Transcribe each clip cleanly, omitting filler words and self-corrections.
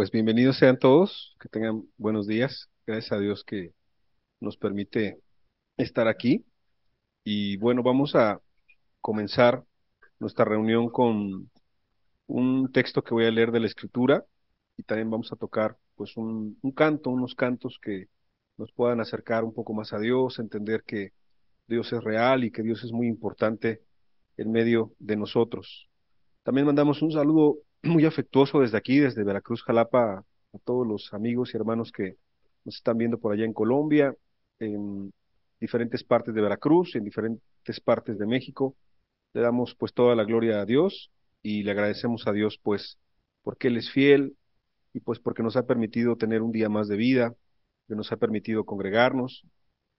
Pues bienvenidos sean todos, que tengan buenos días. Gracias a Dios que nos permite estar aquí. Y bueno, vamos a comenzar nuestra reunión con un texto que voy a leer de la Escritura y también vamos a tocar pues un canto, unos cantos que nos puedan acercar un poco más a Dios, entender que Dios es real y que Dios es muy importante en medio de nosotros. También mandamos un saludo muy afectuoso desde aquí, desde Veracruz, Jalapa, a todos los amigos y hermanos que nos están viendo por allá en Colombia, en diferentes partes de Veracruz, en diferentes partes de México. Le damos pues toda la gloria a Dios y le agradecemos a Dios pues porque Él es fiel y pues porque nos ha permitido tener un día más de vida, que nos ha permitido congregarnos.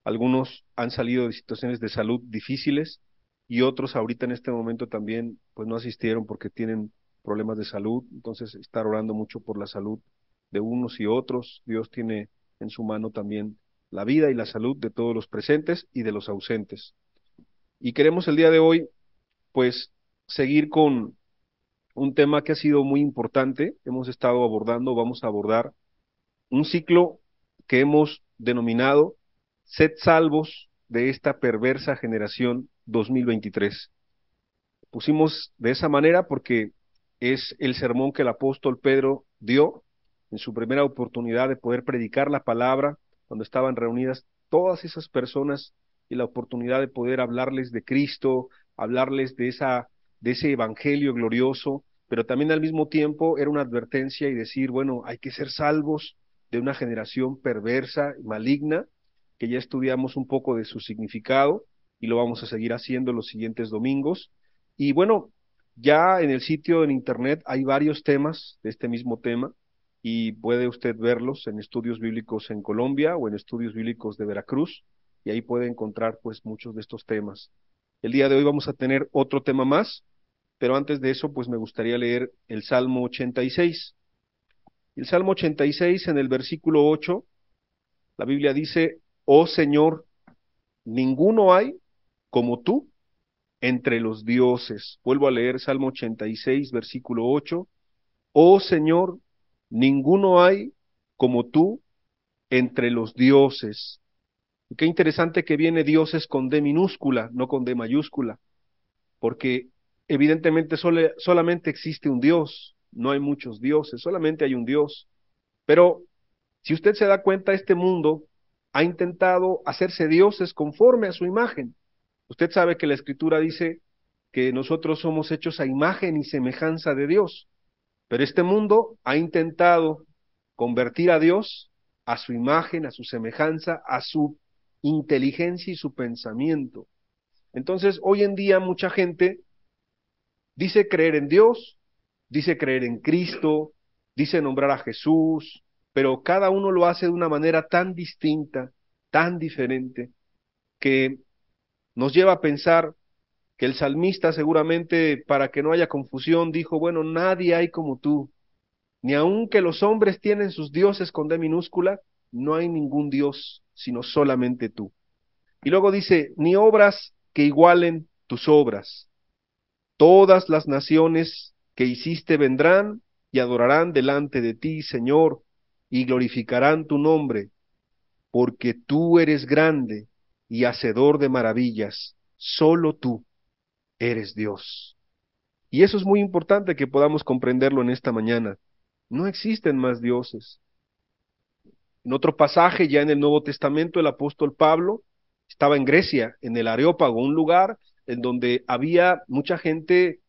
Algunos han salido de situaciones de salud difíciles y otros ahorita en este momento también pues no asistieron porque tienen problemas de salud. Entonces, estar orando mucho por la salud de unos y otros. Dios tiene en su mano también la vida y la salud de todos los presentes y de los ausentes. Y queremos el día de hoy pues seguir con un tema que ha sido muy importante. Hemos estado abordando, vamos a abordar un ciclo que hemos denominado Sed salvos de esta perversa generación 2023. Pusimos de esa manera porque es el sermón que el apóstol Pedro dio en su primera oportunidad de poder predicar la palabra, cuando estaban reunidas todas esas personas y la oportunidad de poder hablarles de Cristo, hablarles de ese evangelio glorioso, pero también al mismo tiempo era una advertencia y decir, bueno, hay que ser salvos de una generación perversa y maligna, que ya estudiamos un poco de su significado y lo vamos a seguir haciendo los siguientes domingos. Y bueno, ya en el sitio en internet hay varios temas de este mismo tema y puede usted verlos en estudios bíblicos en Colombia o en estudios bíblicos de Veracruz y ahí puede encontrar pues muchos de estos temas. El día de hoy vamos a tener otro tema más, pero antes de eso pues me gustaría leer el Salmo 86. El Salmo 86 en el versículo 8, la Biblia dice, oh Señor, ninguno hay como tú entre los dioses. Vuelvo a leer Salmo 86, versículo 8. Oh Señor, ninguno hay como tú entre los dioses. Y qué interesante que viene dioses con D minúscula, no con D mayúscula, porque evidentemente solamente existe un Dios, no hay muchos dioses, solamente hay un Dios. Pero si usted se da cuenta, este mundo ha intentado hacerse dioses conforme a su imagen. Usted sabe que la Escritura dice que nosotros somos hechos a imagen y semejanza de Dios, pero este mundo ha intentado convertir a Dios a su imagen, a su semejanza, a su inteligencia y su pensamiento. Entonces, hoy en día mucha gente dice creer en Dios, dice creer en Cristo, dice nombrar a Jesús, pero cada uno lo hace de una manera tan distinta, tan diferente, que nos lleva a pensar que el salmista seguramente, para que no haya confusión, dijo, bueno, nadie hay como tú, ni aun que los hombres tienen sus dioses con D minúscula, no hay ningún Dios, sino solamente tú. Y luego dice, ni obras que igualen tus obras. Todas las naciones que hiciste vendrán y adorarán delante de ti, Señor, y glorificarán tu nombre, porque tú eres grande y hacedor de maravillas, solo tú eres Dios. Y eso es muy importante que podamos comprenderlo en esta mañana. No existen más dioses. En otro pasaje, ya en el Nuevo Testamento, el apóstol Pablo estaba en Grecia, en el Areópago, un lugar en donde había mucha gente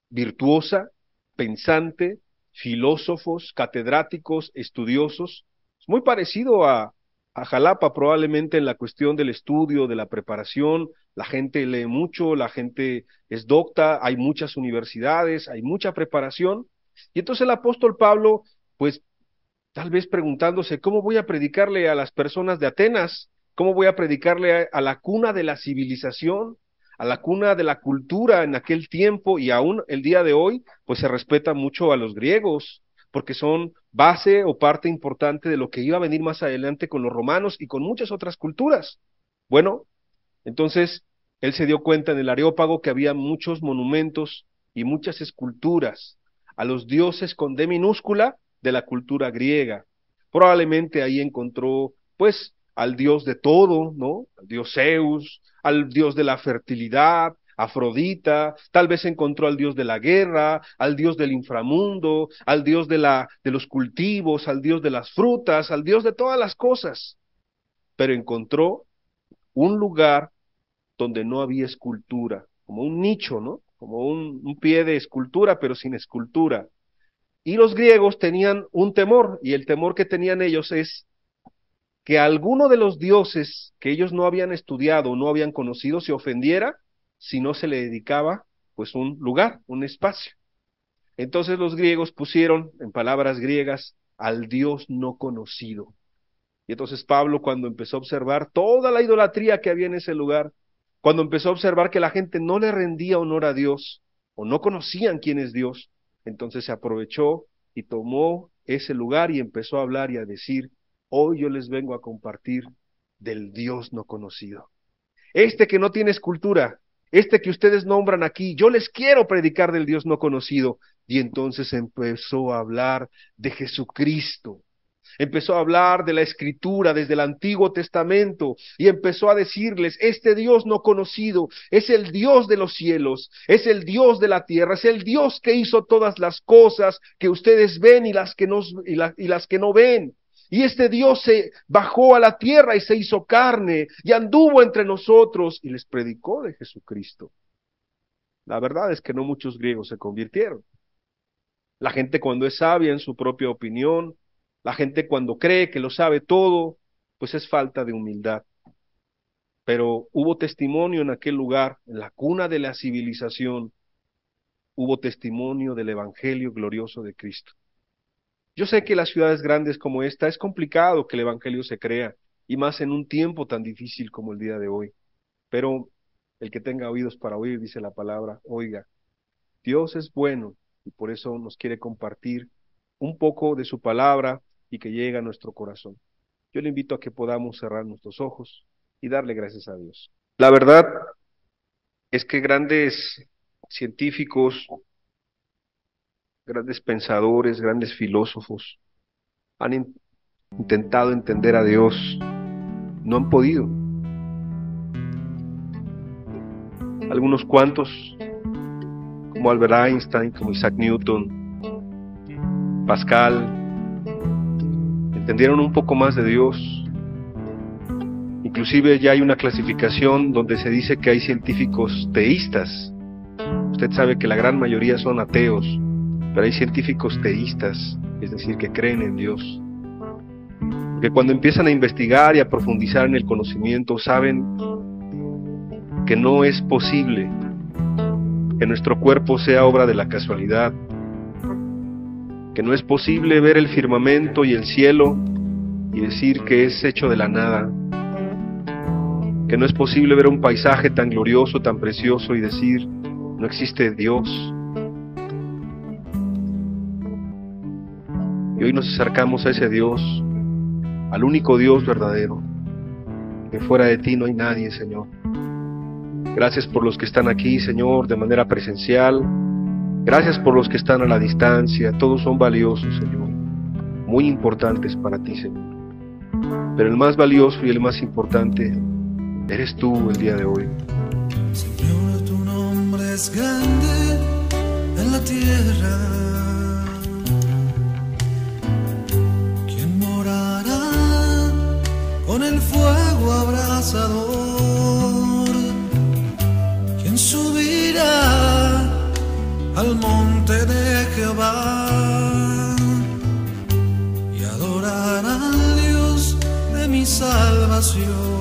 virtuosa, pensante, filósofos, catedráticos, estudiosos. Es muy parecido a Jalapa, probablemente en la cuestión del estudio, de la preparación. La gente lee mucho, la gente es docta, hay muchas universidades, hay mucha preparación. Y entonces el apóstol Pablo, pues tal vez preguntándose, ¿cómo voy a predicarle a las personas de Atenas? ¿Cómo voy a predicarle a la cuna de la civilización, a la cuna de la cultura en aquel tiempo y aún el día de hoy? Pues se respeta mucho a los griegos, porque son base o parte importante de lo que iba a venir más adelante con los romanos y con muchas otras culturas. Bueno, entonces él se dio cuenta en el Areópago que había muchos monumentos y muchas esculturas a los dioses con D minúscula, de la cultura griega. Probablemente ahí encontró, pues, al dios de todo, ¿no? Al dios Zeus, al dios de la fertilidad, Afrodita, tal vez encontró al dios de la guerra, al dios del inframundo, al dios de los cultivos, al dios de las frutas, al dios de todas las cosas. Pero encontró un lugar donde no había escultura, como un nicho, ¿no? Como un pie de escultura, pero sin escultura. Y los griegos tenían un temor, y el temor que tenían ellos es que alguno de los dioses que ellos no habían estudiado, no habían conocido, se ofendiera si no se le dedicaba, pues, un lugar, un espacio. Entonces los griegos pusieron, en palabras griegas, al Dios no conocido. Y entonces Pablo, cuando empezó a observar toda la idolatría que había en ese lugar, cuando empezó a observar que la gente no le rendía honor a Dios, o no conocían quién es Dios, entonces se aprovechó y tomó ese lugar y empezó a hablar y a decir: hoy yo les vengo a compartir del Dios no conocido. Este que no tiene escultura, este que ustedes nombran aquí, yo les quiero predicar del Dios no conocido. Y entonces empezó a hablar de Jesucristo. Empezó a hablar de la Escritura desde el Antiguo Testamento y empezó a decirles: este Dios no conocido es el Dios de los cielos, es el Dios de la tierra, es el Dios que hizo todas las cosas que ustedes ven y las que no ven. Y este Dios se bajó a la tierra y se hizo carne y anduvo entre nosotros y les predicó de Jesucristo. La verdad es que no muchos griegos se convirtieron. La gente, cuando es sabia en su propia opinión, la gente cuando cree que lo sabe todo, pues es falta de humildad. Pero hubo testimonio en aquel lugar, en la cuna de la civilización, hubo testimonio del evangelio glorioso de Cristo. Yo sé que en las ciudades grandes como esta es complicado que el evangelio se crea, y más en un tiempo tan difícil como el día de hoy. Pero el que tenga oídos para oír, dice la palabra, oiga. Dios es bueno y por eso nos quiere compartir un poco de su palabra y que llegue a nuestro corazón. Yo le invito a que podamos cerrar nuestros ojos y darle gracias a Dios. La verdad es que grandes científicos, grandes pensadores, grandes filósofos han intentado entender a Dios, no han podido. Algunos cuantos, como Albert Einstein, como Isaac Newton, Pascal, entendieron un poco más de Dios. Inclusive ya hay una clasificación donde se dice que hay científicos teístas. Usted sabe que la gran mayoría son ateos, pero hay científicos teístas, es decir, que creen en Dios. Que cuando empiezan a investigar y a profundizar en el conocimiento, saben que no es posible que nuestro cuerpo sea obra de la casualidad, que no es posible ver el firmamento y el cielo y decir que es hecho de la nada, que no es posible ver un paisaje tan glorioso, tan precioso y decir: no existe Dios. Y hoy nos acercamos a ese Dios, al único Dios verdadero, que fuera de ti no hay nadie, Señor. Gracias por los que están aquí, Señor, de manera presencial. Gracias por los que están a la distancia. Todos son valiosos, Señor, muy importantes para ti, Señor. Pero el más valioso y el más importante eres tú el día de hoy. Señor, tu nombre es grande en la tierra. ¿Quién morará con el fuego abrasador? ¿Quién subirá al monte de Jehová y adorará al Dios de mi salvación?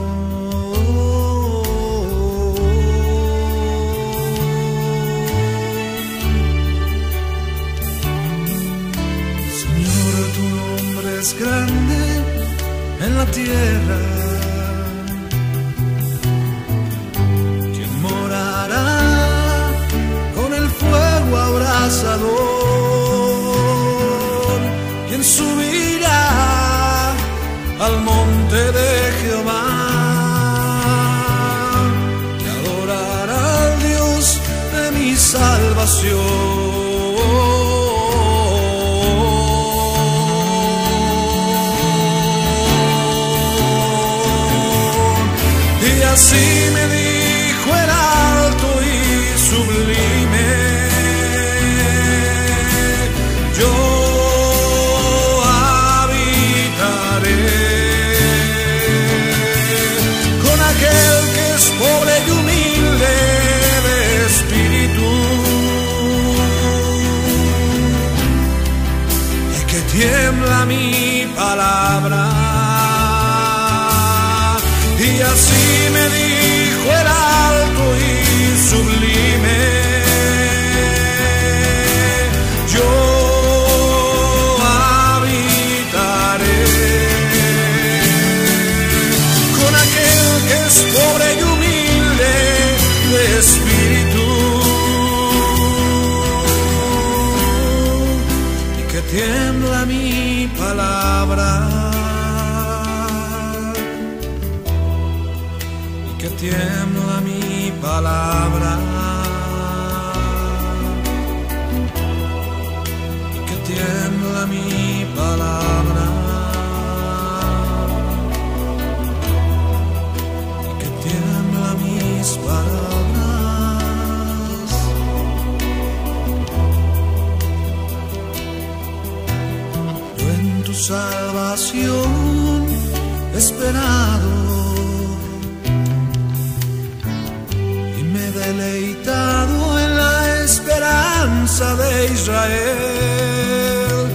Es grande en la tierra. ¿Quién morará con el fuego abrasador? ¿Quién subirá al monte de Jehová y adorará al Dios de mi salvación? así me dijo el alto y sublime: yo habitaré con aquel que es pobre y humilde de espíritu, y que tiembla mi palabra. Y así me dijo el alto y sublime: yo habitaré con aquel que es pobre y humilde de espíritu, y que tiembla mi palabra. Que tiembla mi palabra, que tiembla mi palabra, que tiembla mis palabras. Yo en tu salvación he esperado, deleitado en la esperanza de Israel.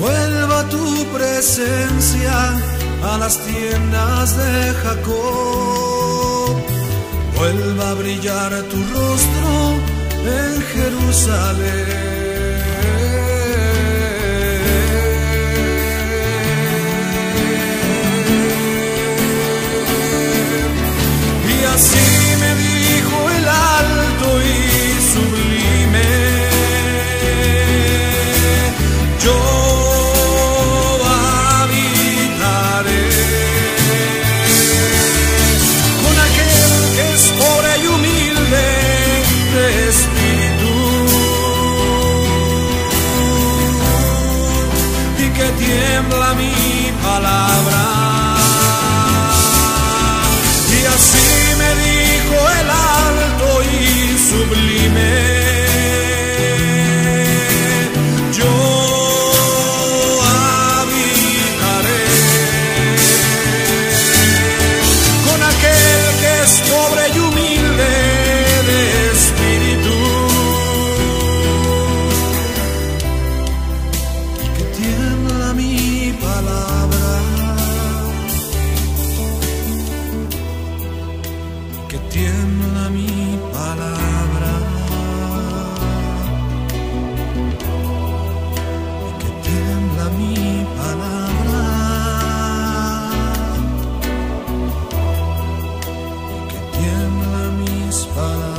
Vuelva tu presencia a las tiendas de Jacob, vuelva a brillar tu rostro en Jerusalén. Y así me dijo el alto y sublime: yo habitaré con aquel que es pobre y humilde de espíritu, y que tiembla mi palabra. Y así me dijo el alto y sublime: yo habitaré con aquel que es pobre y humilde de espíritu, y que tiembla mi palabra, que tiembla mi palabra, y que tiembla mi palabra, y que tiembla mis palabras.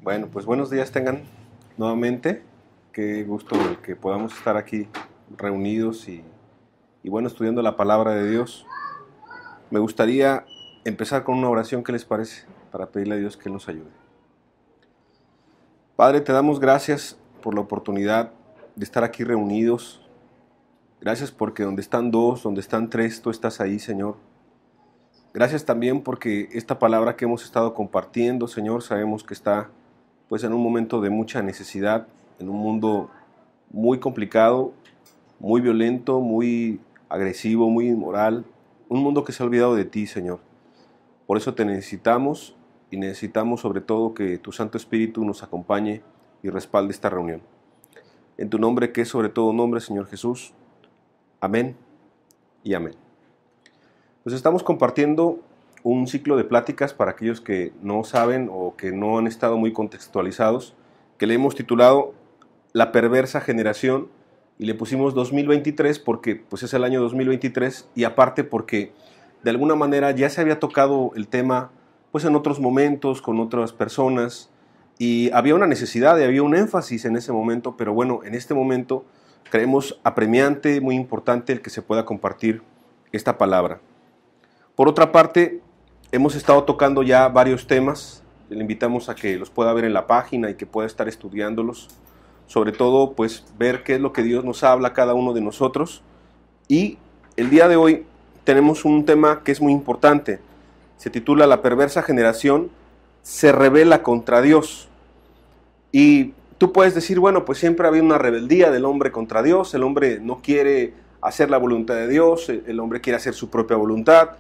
Bueno, pues buenos días tengan nuevamente. Qué gusto el que podamos estar aquí reunidos y bueno, estudiando la palabra de Dios. Me gustaría empezar con una oración, ¿qué les parece? Para pedirle a Dios que nos ayude. Padre, te damos gracias por la oportunidad de estar aquí reunidos. Gracias porque donde están dos, donde están tres, tú estás ahí, Señor. Gracias también porque esta palabra que hemos estado compartiendo, Señor, sabemos que está pues en un momento de mucha necesidad, en un mundo muy complicado, muy violento, muy agresivo, muy inmoral, un mundo que se ha olvidado de ti, Señor. Por eso te necesitamos y necesitamos sobre todo que tu Santo Espíritu nos acompañe y respalde esta reunión. En tu nombre, que es sobre todo nombre, Señor Jesús. Amén y amén. Pues estamos compartiendo un ciclo de pláticas para aquellos que no saben o que no han estado muy contextualizados, que le hemos titulado La perversa generación, y le pusimos 2023 porque pues es el año 2023 y aparte porque de alguna manera ya se había tocado el tema pues en otros momentos con otras personas y había una necesidad y había un énfasis en ese momento, pero bueno, en este momento creemos apremiante, muy importante el que se pueda compartir esta palabra. Por otra parte, hemos estado tocando ya varios temas le invitamos a que los pueda ver en la página y que pueda estar estudiándolos. Sobre todo, pues, ver qué es lo que Dios nos habla a cada uno de nosotros. Y el día de hoy tenemos un tema que es muy importante. Se titula La perversa generación se rebela contra Dios. Y tú puedes decir, bueno, pues siempre ha habido una rebeldía del hombre contra Dios. El hombre no quiere hacer la voluntad de Dios, el hombre quiere hacer su propia voluntad.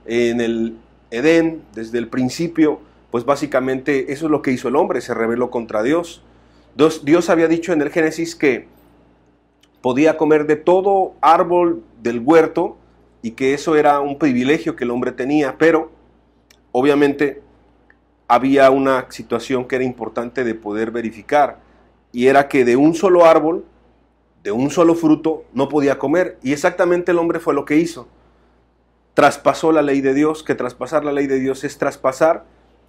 En el Edén, desde el principio, pues básicamente eso es lo que hizo el hombre, se rebeló contra Dios. Dios había dicho en el Génesis que podía comer de todo árbol del huerto y que eso era un privilegio que el hombre tenía, pero obviamente había una situación que era importante de poder verificar, y era que de un solo árbol, de un solo fruto, no podía comer, y exactamente el hombre fue lo que hizo. Traspasó la ley de Dios, que traspasar la ley de Dios es traspasar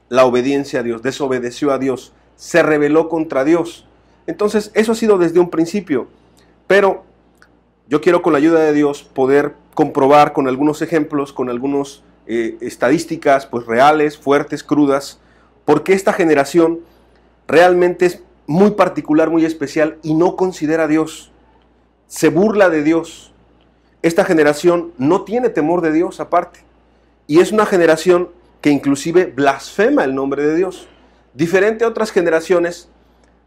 la obediencia a Dios, desobedeció a Dios, se rebeló contra Dios. Entonces, eso ha sido desde un principio, pero yo quiero con la ayuda de Dios poder comprobar con algunos ejemplos, con algunas estadísticas pues reales, fuertes, crudas, porque esta generación realmente es muy particular, muy especial y no considera a Dios, se burla de Dios. Esta generación no tiene temor de Dios aparte, y es una generación que inclusive blasfema el nombre de Dios, diferente a otras generaciones.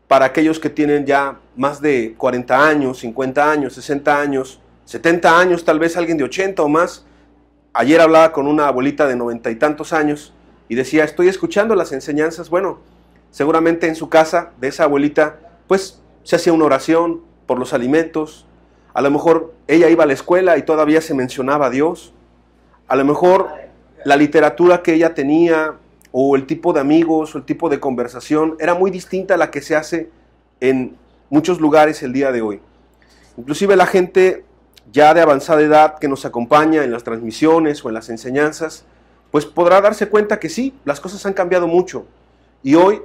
Para aquellos que tienen ya más de 40 años, 50 años, 60 años, 70 años, tal vez alguien de 80 o más. Ayer hablaba con una abuelita de 90 y tantos años y decía, estoy escuchando las enseñanzas. Bueno, seguramente en su casa de esa abuelita, pues se hacía una oración por los alimentos. A lo mejor ella iba a la escuela y todavía se mencionaba a Dios. A lo mejor la literatura que ella tenía, o el tipo de amigos, o el tipo de conversación, era muy distinta a la que se hace en muchos lugares el día de hoy. Inclusive la gente ya de avanzada edad que nos acompaña en las transmisiones o en las enseñanzas, pues podrá darse cuenta que sí, las cosas han cambiado mucho. Y hoy,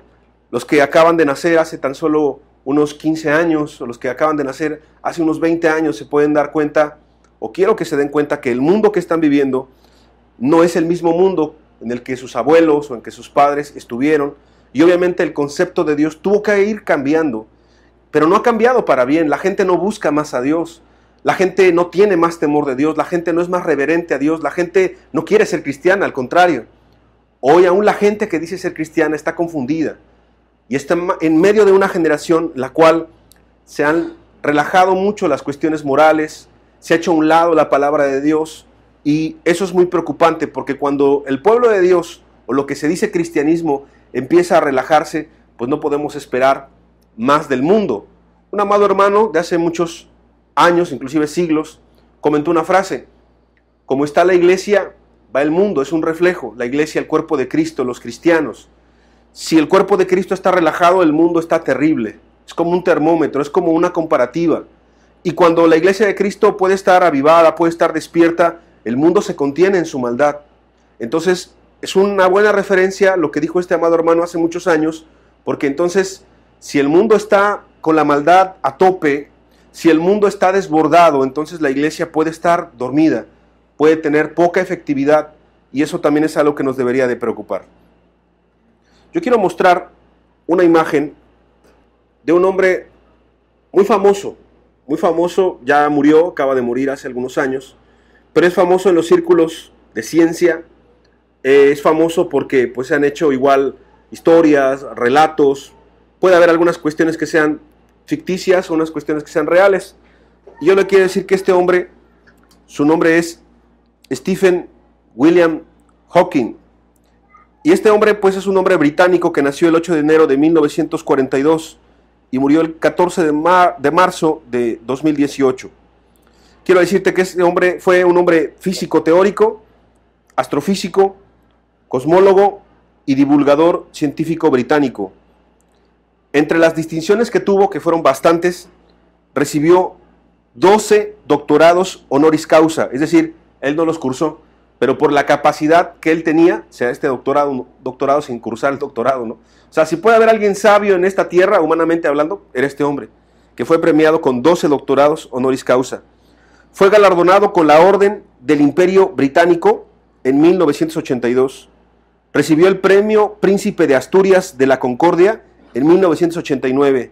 los que acaban de nacer hace tan solo unos 15 años, o los que acaban de nacer hace unos 20 años, se pueden dar cuenta, o quiero que se den cuenta, que el mundo que están viviendo no es el mismo mundo en el que sus abuelos o en que sus padres estuvieron, y obviamente el concepto de Dios tuvo que ir cambiando, pero no ha cambiado para bien. La gente no busca más a Dios, la gente no tiene más temor de Dios, la gente no es más reverente a Dios, la gente no quiere ser cristiana, al contrario. Hoy aún la gente que dice ser cristiana está confundida, y está en medio de una generación la cual se han relajado mucho las cuestiones morales, se ha hecho a un lado la palabra de Dios. Y eso es muy preocupante, porque cuando el pueblo de Dios, o lo que se dice cristianismo, empieza a relajarse, pues no podemos esperar más del mundo. Un amado hermano de hace muchos años, inclusive siglos, comentó una frase: como está la iglesia, va el mundo, es un reflejo. La iglesia, el cuerpo de Cristo, los cristianos. Si el cuerpo de Cristo está relajado, el mundo está terrible. Es como un termómetro, es como una comparativa. Y cuando la iglesia de Cristo puede estar avivada, puede estar despierta, el mundo se contiene en su maldad. Entonces, es una buena referencia lo que dijo este amado hermano hace muchos años, porque entonces, si el mundo está con la maldad a tope, si el mundo está desbordado, entonces la iglesia puede estar dormida, puede tener poca efectividad, y eso también es algo que nos debería de preocupar. Yo quiero mostrar una imagen de un hombre muy famoso, ya murió, acaba de morir hace algunos años, pero es famoso en los círculos de ciencia, es famoso porque pues, se han hecho igual historias, relatos, puede haber algunas cuestiones que sean ficticias o unas cuestiones que sean reales. Y yo le quiero decir que este hombre, su nombre es Stephen William Hawking, y este hombre pues es un hombre británico que nació el 8 de enero de 1942 y murió el 14 de marzo de 2018. Quiero decirte que este hombre fue un hombre físico teórico, astrofísico, cosmólogo y divulgador científico británico. Entre las distinciones que tuvo, que fueron bastantes, recibió 12 doctorados honoris causa, es decir, él no los cursó, pero por la capacidad que él tenía, o sea, este doctorado sin cursar el doctorado, ¿no? O sea, si puede haber alguien sabio en esta tierra, humanamente hablando, era este hombre, que fue premiado con 12 doctorados honoris causa. Fue galardonado con la Orden del Imperio Británico en 1982. Recibió el premio Príncipe de Asturias de la Concordia en 1989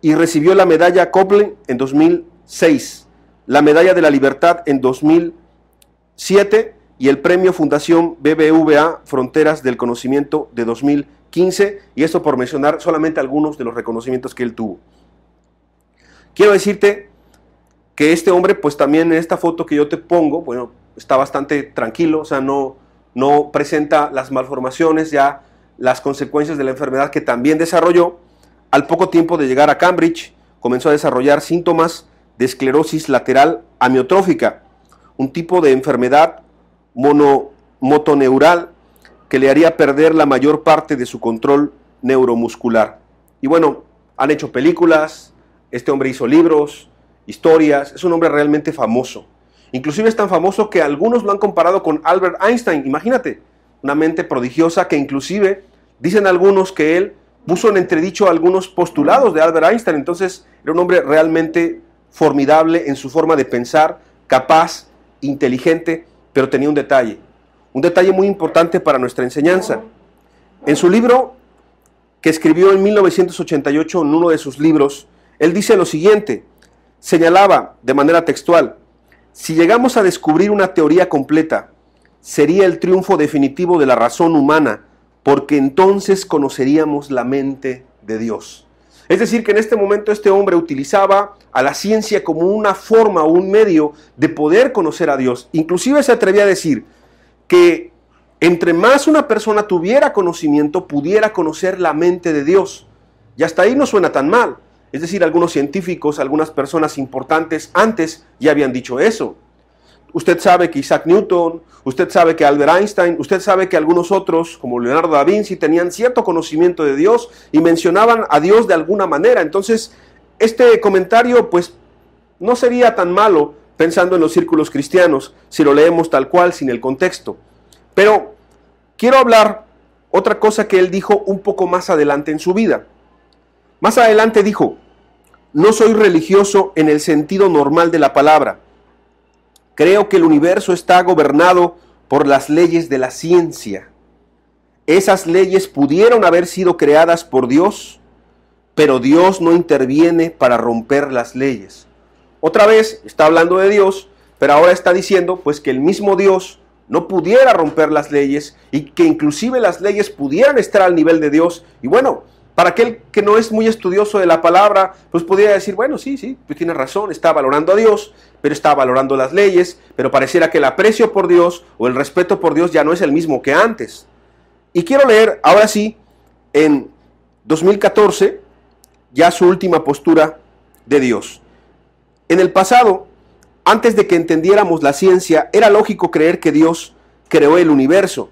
y recibió la medalla Copley en 2006, la medalla de la Libertad en 2007 y el premio Fundación BBVA Fronteras del Conocimiento de 2015, y esto por mencionar solamente algunos de los reconocimientos que él tuvo. Quiero decirte que este hombre, pues también en esta foto que yo te pongo, bueno, está bastante tranquilo, o sea, no presenta las malformaciones, ya las consecuencias de la enfermedad que también desarrolló. Al poco tiempo de llegar a Cambridge, comenzó a desarrollar síntomas de esclerosis lateral amiotrófica, un tipo de enfermedad motoneural que le haría perder la mayor parte de su control neuromuscular. Y bueno, han hecho películas, este hombre hizo libros, historias, es un hombre realmente famoso. Inclusive es tan famoso que algunos lo han comparado con Albert Einstein. Imagínate, una mente prodigiosa que inclusive dicen algunos que él puso en entredicho algunos postulados de Albert Einstein. Entonces era un hombre realmente formidable en su forma de pensar, capaz, inteligente, pero tenía un detalle muy importante para nuestra enseñanza. En su libro que escribió en 1988, en uno de sus libros, él dice lo siguiente, señalaba de manera textual: si llegamos a descubrir una teoría completa, sería el triunfo definitivo de la razón humana, porque entonces conoceríamos la mente de Dios. Es decir, que en este momento este hombre utilizaba a la ciencia como una forma o un medio de poder conocer a Dios. Inclusive se atrevía a decir que entre más una persona tuviera conocimiento, pudiera conocer la mente de Dios. Y hasta ahí no suena tan mal. Es decir, algunos científicos, algunas personas importantes antes ya habían dicho eso. Usted sabe que Isaac Newton, usted sabe que Albert Einstein, usted sabe que algunos otros, como Leonardo da Vinci, tenían cierto conocimiento de Dios y mencionaban a Dios de alguna manera. Entonces, este comentario, pues, no sería tan malo pensando en los círculos cristianos, si lo leemos tal cual, sin el contexto. Pero quiero hablar otra cosa que él dijo un poco más adelante en su vida. Más adelante dijo: no soy religioso en el sentido normal de la palabra. Creo que el universo está gobernado por las leyes de la ciencia. Esas leyes pudieron haber sido creadas por Dios, pero Dios no interviene para romper las leyes. Otra vez está hablando de Dios, pero ahora está diciendo pues que el mismo Dios no pudiera romper las leyes y que inclusive las leyes pudieran estar al nivel de Dios. Y bueno, para aquel que no es muy estudioso de la palabra, pues podría decir, bueno, sí, pues tiene razón, está valorando a Dios, pero está valorando las leyes, pero pareciera que el aprecio por Dios o el respeto por Dios ya no es el mismo que antes. Y quiero leer ahora sí, en 2014, ya su última postura de Dios. En el pasado, antes de que entendiéramos la ciencia, era lógico creer que Dios creó el universo.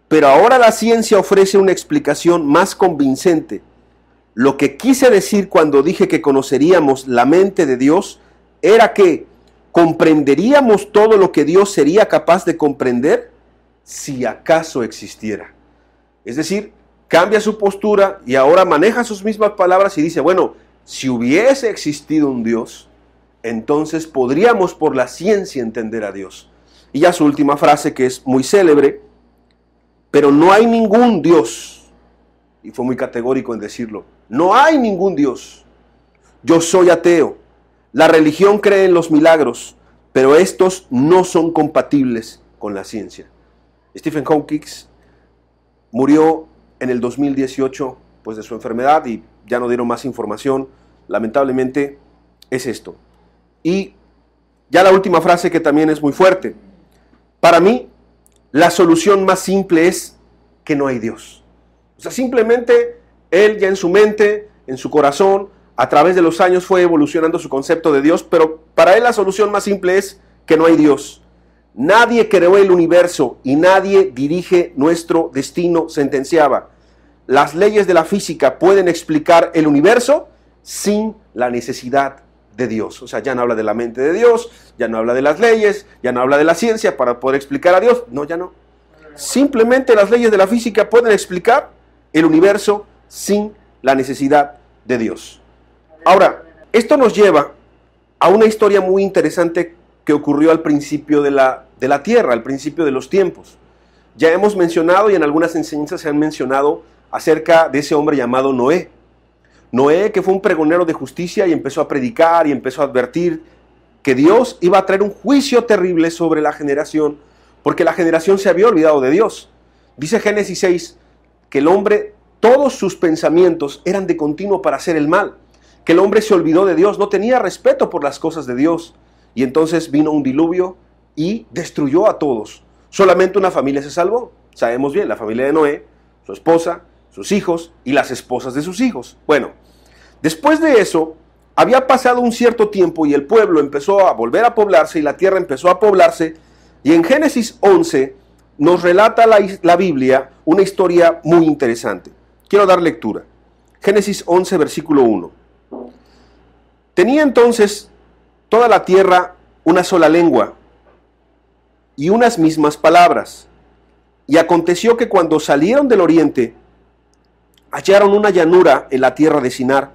Pero ahora la ciencia ofrece una explicación más convincente. Lo que quise decir cuando dije que conoceríamos la mente de Dios era que comprenderíamos todo lo que Dios sería capaz de comprender si acaso existiera. Es decir, cambia su postura y ahora maneja sus mismas palabras y dice, bueno, si hubiese existido un Dios, entonces podríamos por la ciencia entender a Dios. Y ya su última frase, que es muy célebre: pero no hay ningún Dios. Y fue muy categórico en decirlo. No hay ningún Dios. Yo soy ateo. La religión cree en los milagros, pero estos no son compatibles con la ciencia. Stephen Hawking murió en el 2018 pues, de su enfermedad y ya no dieron más información. Lamentablemente es esto. Y ya la última frase, que también es muy fuerte. Para mí, la solución más simple es que no hay Dios. O sea, simplemente él ya en su mente, en su corazón, a través de los años fue evolucionando su concepto de Dios, pero para él la solución más simple es que no hay Dios. Nadie creó el universo y nadie dirige nuestro destino, sentenciaba. Las leyes de la física pueden explicar el universo sin la necesidad de Dios. O sea, ya no habla de la mente de Dios, ya no habla de las leyes, ya no habla de la ciencia para poder explicar a Dios. No, ya no. Simplemente las leyes de la física pueden explicar el universo sin la necesidad de Dios. Ahora, esto nos lleva a una historia muy interesante que ocurrió al principio de la Tierra, al principio de los tiempos. ya hemos mencionado y en algunas enseñanzas se han mencionado acerca de ese hombre llamado Noé. Noé, que fue un pregonero de justicia y empezó a predicar y empezó a advertir que Dios iba a traer un juicio terrible sobre la generación, porque la generación se había olvidado de Dios. Dice Génesis 6 que el hombre, todos sus pensamientos eran de continuo para hacer el mal, que el hombre se olvidó de Dios, no tenía respeto por las cosas de Dios, y entonces vino un diluvio y destruyó a todos. Solamente una familia se salvó. Sabemos bien, la familia de Noé, su esposa, sus hijos y las esposas de sus hijos. Bueno, después de eso, había pasado un cierto tiempo y el pueblo empezó a volver a poblarse y la tierra empezó a poblarse. Y en Génesis 11 nos relata la Biblia una historia muy interesante. Quiero dar lectura. Génesis 11, versículo 1. Tenía entonces toda la tierra una sola lengua y unas mismas palabras. Y aconteció que cuando salieron del oriente, hallaron una llanura en la tierra de Sinar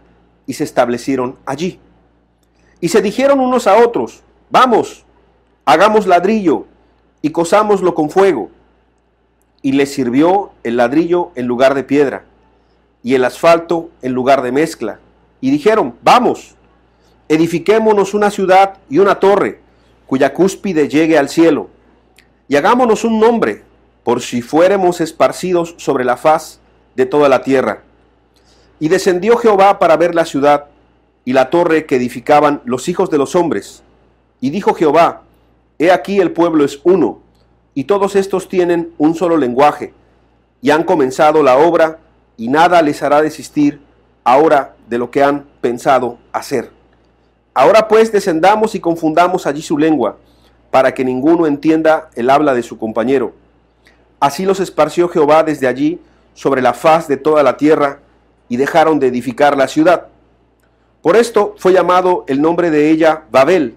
y se establecieron allí. Y se dijeron unos a otros, vamos, hagamos ladrillo y cosámoslo con fuego. Y les sirvió el ladrillo en lugar de piedra y el asfalto en lugar de mezcla. Y dijeron, vamos, edifiquémonos una ciudad y una torre, cuya cúspide llegue al cielo, y hagámonos un nombre, por si fuéremos esparcidos sobre la faz de toda la tierra. Y descendió Jehová para ver la ciudad y la torre que edificaban los hijos de los hombres. Y dijo Jehová, he aquí el pueblo es uno, y todos estos tienen un solo lenguaje, y han comenzado la obra, y nada les hará desistir ahora de lo que han pensado hacer. Ahora pues descendamos y confundamos allí su lengua, para que ninguno entienda el habla de su compañero. Así los esparció Jehová desde allí sobre la faz de toda la tierra, y dejaron de edificar la ciudad. Por esto fue llamado el nombre de ella Babel,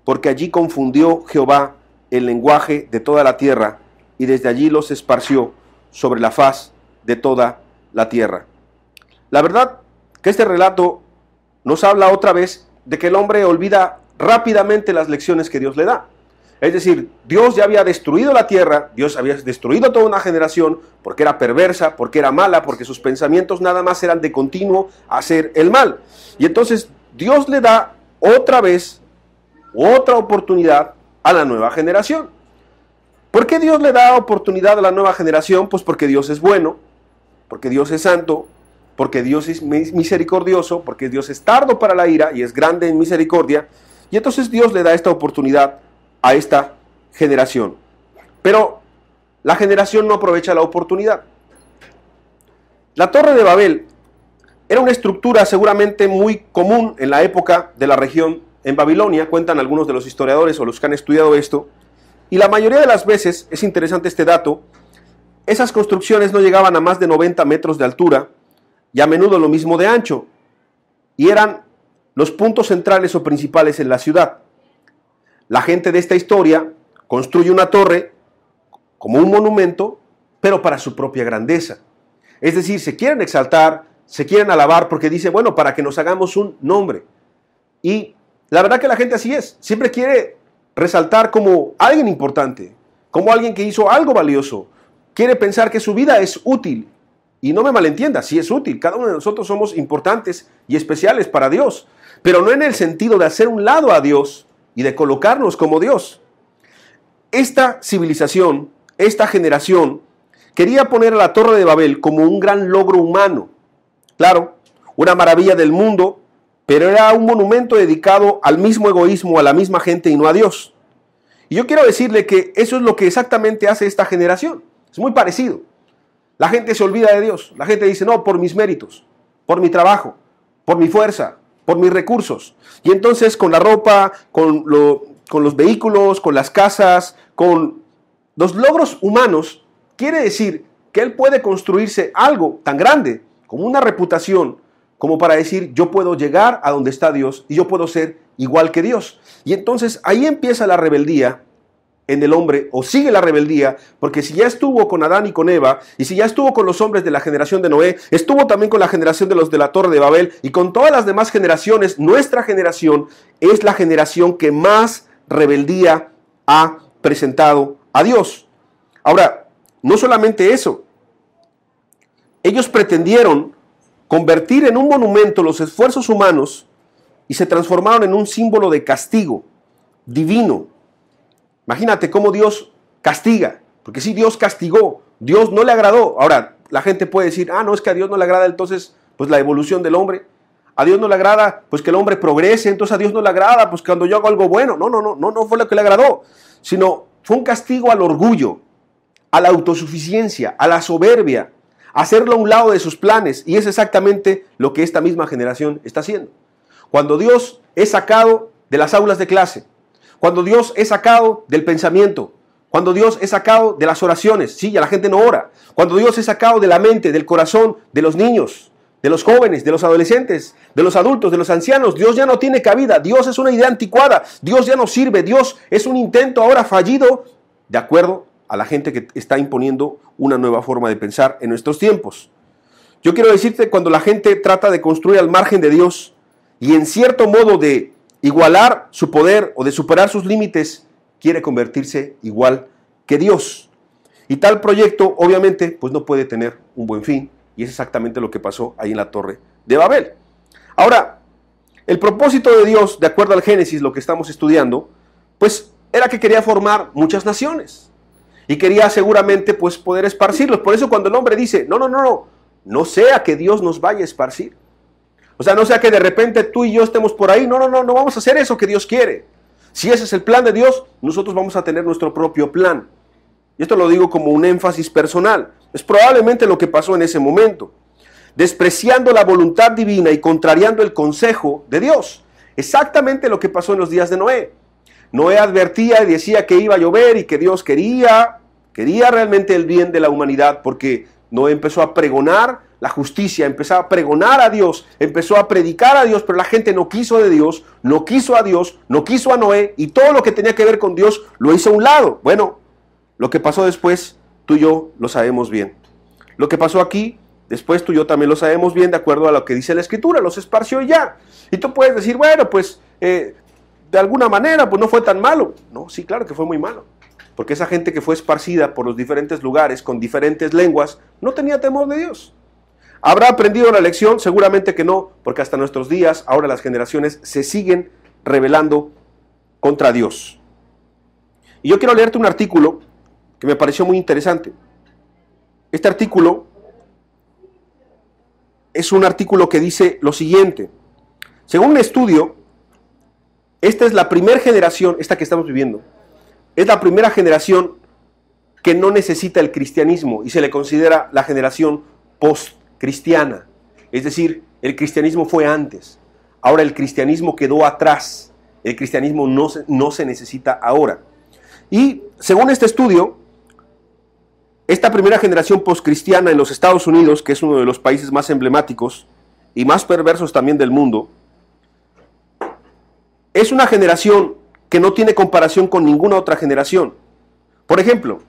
porque allí confundió Jehová el lenguaje de toda la tierra, y desde allí los esparció sobre la faz de toda la tierra. La verdad que este relato nos habla otra vez de que el hombre olvida rápidamente las lecciones que Dios le da. Es decir, Dios ya había destruido la tierra, Dios había destruido toda una generación porque era perversa, porque era mala, porque sus pensamientos nada más eran de continuo hacer el mal. Y entonces Dios le da otra vez, otra oportunidad a la nueva generación. ¿Por qué Dios le da oportunidad a la nueva generación? Pues porque Dios es bueno, porque Dios es santo, porque Dios es misericordioso, porque Dios es tardo para la ira y es grande en misericordia. Y entonces Dios le da esta oportunidad a esta generación. Pero la generación no aprovecha la oportunidad. La Torre de Babel era una estructura seguramente muy común en la época de la región en Babilonia, cuentan algunos de los historiadores o los que han estudiado esto, y la mayoría de las veces, es interesante este dato, esas construcciones no llegaban a más de 90 metros de altura y a menudo lo mismo de ancho, y eran los puntos centrales o principales en la ciudad. La gente de esta historia construye una torre como un monumento, pero para su propia grandeza. Es decir, se quieren exaltar, se quieren alabar porque dice, bueno, para que nos hagamos un nombre. Y la verdad que la gente así es, siempre quiere resaltar como alguien importante, como alguien que hizo algo valioso. Quiere pensar que su vida es útil. Y no me malentienda, sí es útil, cada uno de nosotros somos importantes y especiales para Dios, pero no en el sentido de hacer un lado a Dios y de colocarnos como Dios. Esta civilización, esta generación, quería poner a la Torre de Babel como un gran logro humano. Claro, una maravilla del mundo, pero era un monumento dedicado al mismo egoísmo, a la misma gente y no a Dios. Y yo quiero decirle que eso es lo que exactamente hace esta generación. Es muy parecido. La gente se olvida de Dios. La gente dice, no, por mis méritos, por mi trabajo, por mi fuerza, por mis recursos. Y entonces con la ropa, con los vehículos, con las casas, con los logros humanos, quiere decir que él puede construirse algo tan grande como una reputación, como para decir, yo puedo llegar a donde está Dios y yo puedo ser igual que Dios. Y entonces ahí empieza la rebeldía en el hombre, o sigue la rebeldía, porque si ya estuvo con Adán y con Eva, y si ya estuvo con los hombres de la generación de Noé, estuvo también con la generación de los de la Torre de Babel, y con todas las demás generaciones, nuestra generación es la generación que más rebeldía ha presentado a Dios. Ahora, no solamente eso, ellos pretendieron convertir en un monumento los esfuerzos humanos y se transformaron en un símbolo de castigo divino. Imagínate cómo Dios castiga, porque si Dios castigó, Dios no le agradó. Ahora, la gente puede decir, no, es que a Dios no le agrada entonces pues la evolución del hombre. A Dios no le agrada pues que el hombre progrese, entonces a Dios no le agrada pues cuando yo hago algo bueno. No fue lo que le agradó, sino fue un castigo al orgullo, a la autosuficiencia, a la soberbia, a hacerlo a un lado de sus planes. Y es exactamente lo que esta misma generación está haciendo. Cuando Dios es sacado de las aulas de clase, cuando Dios es sacado del pensamiento, cuando Dios es sacado de las oraciones, sí, ya la gente no ora, cuando Dios es sacado de la mente, del corazón de los niños, de los jóvenes, de los adolescentes, de los adultos, de los ancianos, Dios ya no tiene cabida, Dios es una idea anticuada, Dios ya no sirve, Dios es un intento ahora fallido, de acuerdo a la gente que está imponiendo una nueva forma de pensar en nuestros tiempos. Yo quiero decirte, cuando la gente trata de construir al margen de Dios y en cierto modo de igualar su poder o de superar sus límites, quiere convertirse igual que Dios. Y tal proyecto, obviamente, pues no puede tener un buen fin. Y es exactamente lo que pasó ahí en la Torre de Babel. Ahora, el propósito de Dios, de acuerdo al Génesis, lo que estamos estudiando, pues era que quería formar muchas naciones. Y quería seguramente pues poder esparcirlos. Por eso cuando el hombre dice, no sea que Dios nos vaya a esparcir. O sea, no sea que de repente tú y yo estemos por ahí. No vamos a hacer eso que Dios quiere. Si ese es el plan de Dios, nosotros vamos a tener nuestro propio plan. Y esto lo digo como un énfasis personal. Es probablemente lo que pasó en ese momento. Despreciando la voluntad divina y contrariando el consejo de Dios. Exactamente lo que pasó en los días de Noé. Noé advertía y decía que iba a llover y que Dios quería realmente el bien de la humanidad, porque Noé empezó a pregonar la justicia, empezó a pregonar a Dios, empezó a predicar a Dios, pero la gente no quiso de Dios, no quiso a Dios, no quiso a Noé, y todo lo que tenía que ver con Dios lo hizo a un lado. Bueno, lo que pasó después, tú y yo lo sabemos bien. Lo que pasó aquí, después tú y yo también lo sabemos bien, de acuerdo a lo que dice la Escritura, los esparció y ya. Y tú puedes decir, bueno, pues de alguna manera, pues no fue tan malo. No, sí, claro que fue muy malo. Porque esa gente que fue esparcida por los diferentes lugares, con diferentes lenguas, no tenía temor de Dios. ¿Habrá aprendido la lección? Seguramente que no, porque hasta nuestros días, ahora las generaciones se siguen rebelando contra Dios. Y yo quiero leerte un artículo que me pareció muy interesante. Este artículo es un artículo que dice lo siguiente. Según un estudio, esta es la primera generación, esta que estamos viviendo, es la primera generación que no necesita el cristianismo y se le considera la generación post-cristiana. Es decir, el cristianismo fue antes, ahora el cristianismo quedó atrás, el cristianismo no se necesita ahora. Y según este estudio, esta primera generación post-cristiana en los Estados Unidos, que es uno de los países más emblemáticos y más perversos también del mundo, es una generación que no tiene comparación con ninguna otra generación. Por ejemplo,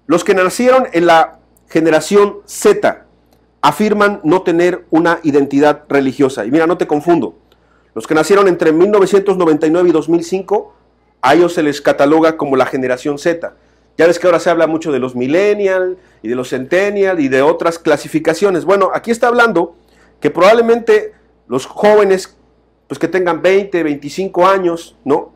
los que nacieron en la generación Z afirman no tener una identidad religiosa. Y mira, no te confundo. Los que nacieron entre 1999 y 2005, a ellos se les cataloga como la generación Z. Ya ves que ahora se habla mucho de los millennials y de los centennials y de otras clasificaciones. Bueno, aquí está hablando que probablemente los jóvenes pues que tengan 20, 25 años, ¿no?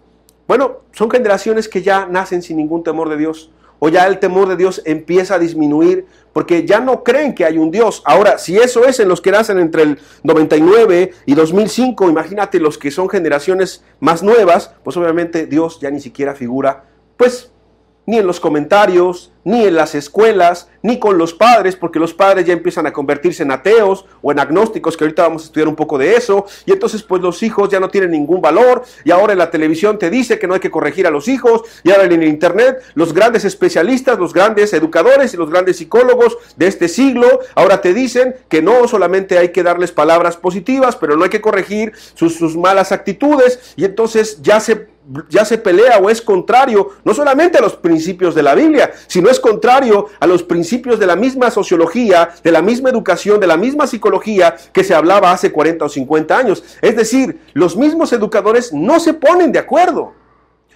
Bueno, son generaciones que ya nacen sin ningún temor de Dios, o ya el temor de Dios empieza a disminuir, porque ya no creen que hay un Dios. Ahora, si eso es en los que nacen entre el 99 y 2005, imagínate los que son generaciones más nuevas, pues obviamente Dios ya ni siquiera figura, pues, ni en los comentarios, ni en las escuelas, ni con los padres, porque los padres ya empiezan a convertirse en ateos o en agnósticos, que ahorita vamos a estudiar un poco de eso, y entonces pues los hijos ya no tienen ningún valor, y ahora en la televisión te dice que no hay que corregir a los hijos, y ahora en el internet los grandes especialistas, los grandes educadores y los grandes psicólogos de este siglo, ahora te dicen que no solamente hay que darles palabras positivas, pero no hay que corregir sus malas actitudes, y entonces ya se pelea o es contrario no solamente a los principios de la Biblia, sino es contrario a los principios de la misma sociología, de la misma educación, de la misma psicología que se hablaba hace 40 o 50 años. Es decir, los mismos educadores no se ponen de acuerdo.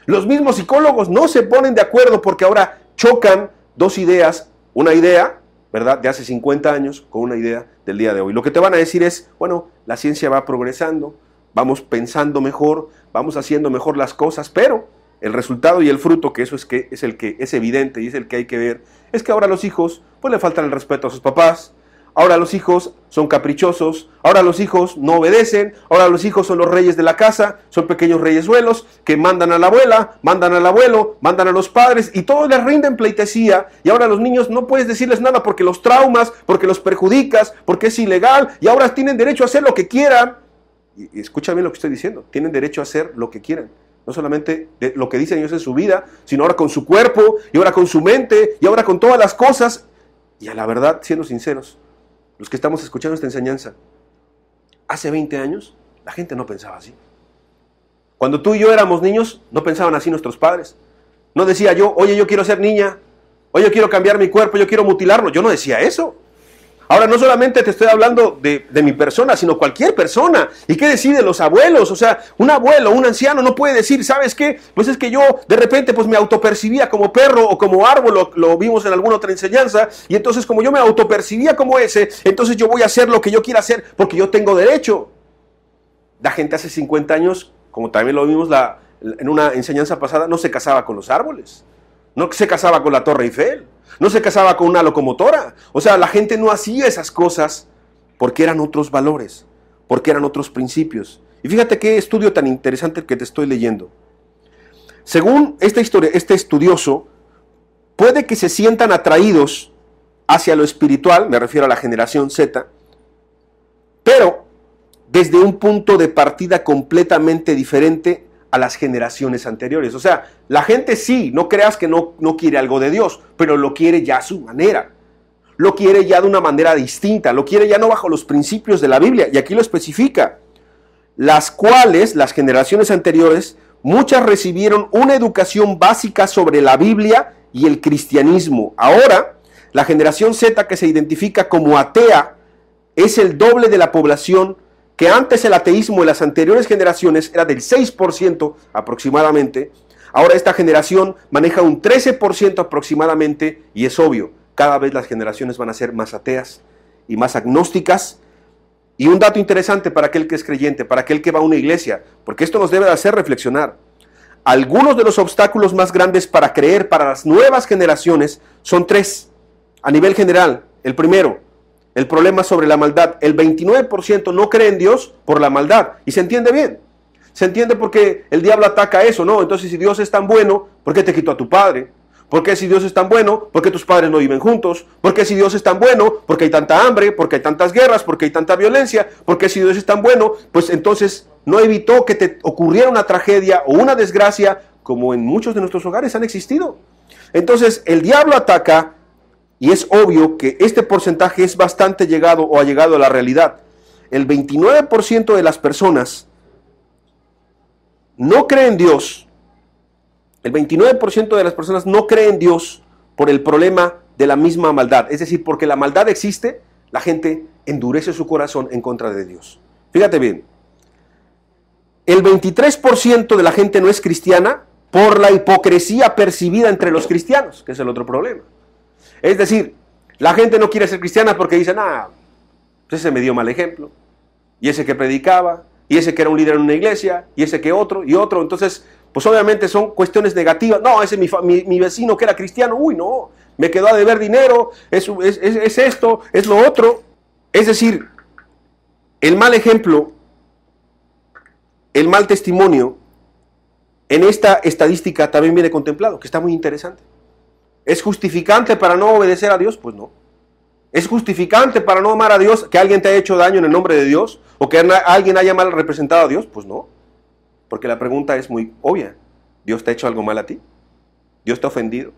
Los mismos psicólogos no se ponen de acuerdo porque ahora chocan dos ideas una idea, ¿verdad?, de hace 50 años con una idea del día de hoy. Lo que te van a decir es, bueno, la ciencia va progresando, vamos pensando mejor, vamos haciendo mejor las cosas, pero el resultado y el fruto, que eso es el que es evidente y es el que hay que ver, es que ahora los hijos pues le faltan el respeto a sus papás, ahora los hijos son caprichosos, ahora los hijos no obedecen, ahora los hijos son los reyes de la casa, son pequeños reyesuelos que mandan a la abuela, mandan al abuelo, mandan a los padres y todos les rinden pleitesía, y ahora los niños no puedes decirles nada porque los traumas, porque los perjudicas, porque es ilegal, y ahora tienen derecho a hacer lo que quieran. Y escucha bien lo que estoy diciendo, tienen derecho a hacer lo que quieran. No solamente de lo que dicen ellos en su vida, sino ahora con su cuerpo, y ahora con su mente, y ahora con todas las cosas. Y a la verdad, siendo sinceros, los que estamos escuchando esta enseñanza, hace 20 años la gente no pensaba así. Cuando tú y yo éramos niños, no pensaban así nuestros padres. No decía yo, oye, yo quiero ser niña, oye, yo quiero cambiar mi cuerpo, yo quiero mutilarlo. Yo no decía eso. Ahora, no solamente te estoy hablando de mi persona, sino cualquier persona. ¿Y qué decir de los abuelos? O sea, un abuelo, un anciano no puede decir, ¿sabes qué? Pues es que yo de repente pues me autopercibía como perro o como árbol, lo vimos en alguna otra enseñanza, y entonces como yo me autopercibía como ese, entonces yo voy a hacer lo que yo quiera hacer porque yo tengo derecho. La gente hace 50 años, como también lo vimos en una enseñanza pasada, no se casaba con los árboles, no se casaba con la Torre Eiffel, no se casaba con una locomotora. O sea, la gente no hacía esas cosas porque eran otros valores, porque eran otros principios. Y fíjate qué estudio tan interesante que te estoy leyendo. Según esta historia, este estudioso, puede que se sientan atraídos hacia lo espiritual, me refiero a la generación Z, pero desde un punto de partida completamente diferente a las generaciones anteriores. O sea, la gente sí, no creas que no quiere algo de Dios, pero lo quiere ya a su manera. Lo quiere ya de una manera distinta, lo quiere ya no bajo los principios de la Biblia, y aquí lo especifica. Las cuales, las generaciones anteriores, muchas recibieron una educación básica sobre la Biblia y el cristianismo. Ahora, la generación Z, que se identifica como atea, es el doble de la población, que antes el ateísmo de las anteriores generaciones era del 6% aproximadamente. Ahora esta generación maneja un 13% aproximadamente, y es obvio, cada vez las generaciones van a ser más ateas y más agnósticas. Y un dato interesante para aquel que es creyente, para aquel que va a una iglesia, porque esto nos debe de hacer reflexionar. Algunos de los obstáculos más grandes para creer para las nuevas generaciones son 3 a nivel general. El primero, el problema sobre la maldad. El 29% no cree en Dios por la maldad. Y se entiende bien. Se entiende porque el diablo ataca eso, ¿no? Entonces, si Dios es tan bueno, ¿por qué te quitó a tu padre? ¿Por qué si Dios es tan bueno? ¿Por qué tus padres no viven juntos? ¿Por qué si Dios es tan bueno? ¿Por qué hay tanta hambre? ¿Por qué hay tantas guerras? ¿Por qué hay tanta violencia? ¿Por qué si Dios es tan bueno? Pues entonces no evitó que te ocurriera una tragedia o una desgracia como en muchos de nuestros hogares han existido. Entonces, el diablo ataca. Y es obvio que este porcentaje es bastante llegado o ha llegado a la realidad. El 29% de las personas no creen en Dios. El 29% de las personas no creen en Dios por el problema de la misma maldad. Es decir, porque la maldad existe, la gente endurece su corazón en contra de Dios. Fíjate bien. El 23% de la gente no es cristiana por la hipocresía percibida entre los cristianos, que es el otro problema. Es decir, la gente no quiere ser cristiana porque dicen, pues ese me dio mal ejemplo, y ese que predicaba, y ese que era un líder en una iglesia, y ese que otro, y otro. Entonces, pues obviamente son cuestiones negativas. No, ese mi vecino que era cristiano, uy, no, me quedó a deber dinero, es esto, es lo otro. Es decir, el mal ejemplo, el mal testimonio, en esta estadística también viene contemplado, que está muy interesante. ¿Es justificante para no obedecer a Dios? Pues no. ¿Es justificante para no amar a Dios que alguien te haya hecho daño en el nombre de Dios? ¿O que alguien haya mal representado a Dios? Pues no. Porque la pregunta es muy obvia. ¿Dios te ha hecho algo mal a ti? ¿Dios te ha ofendido?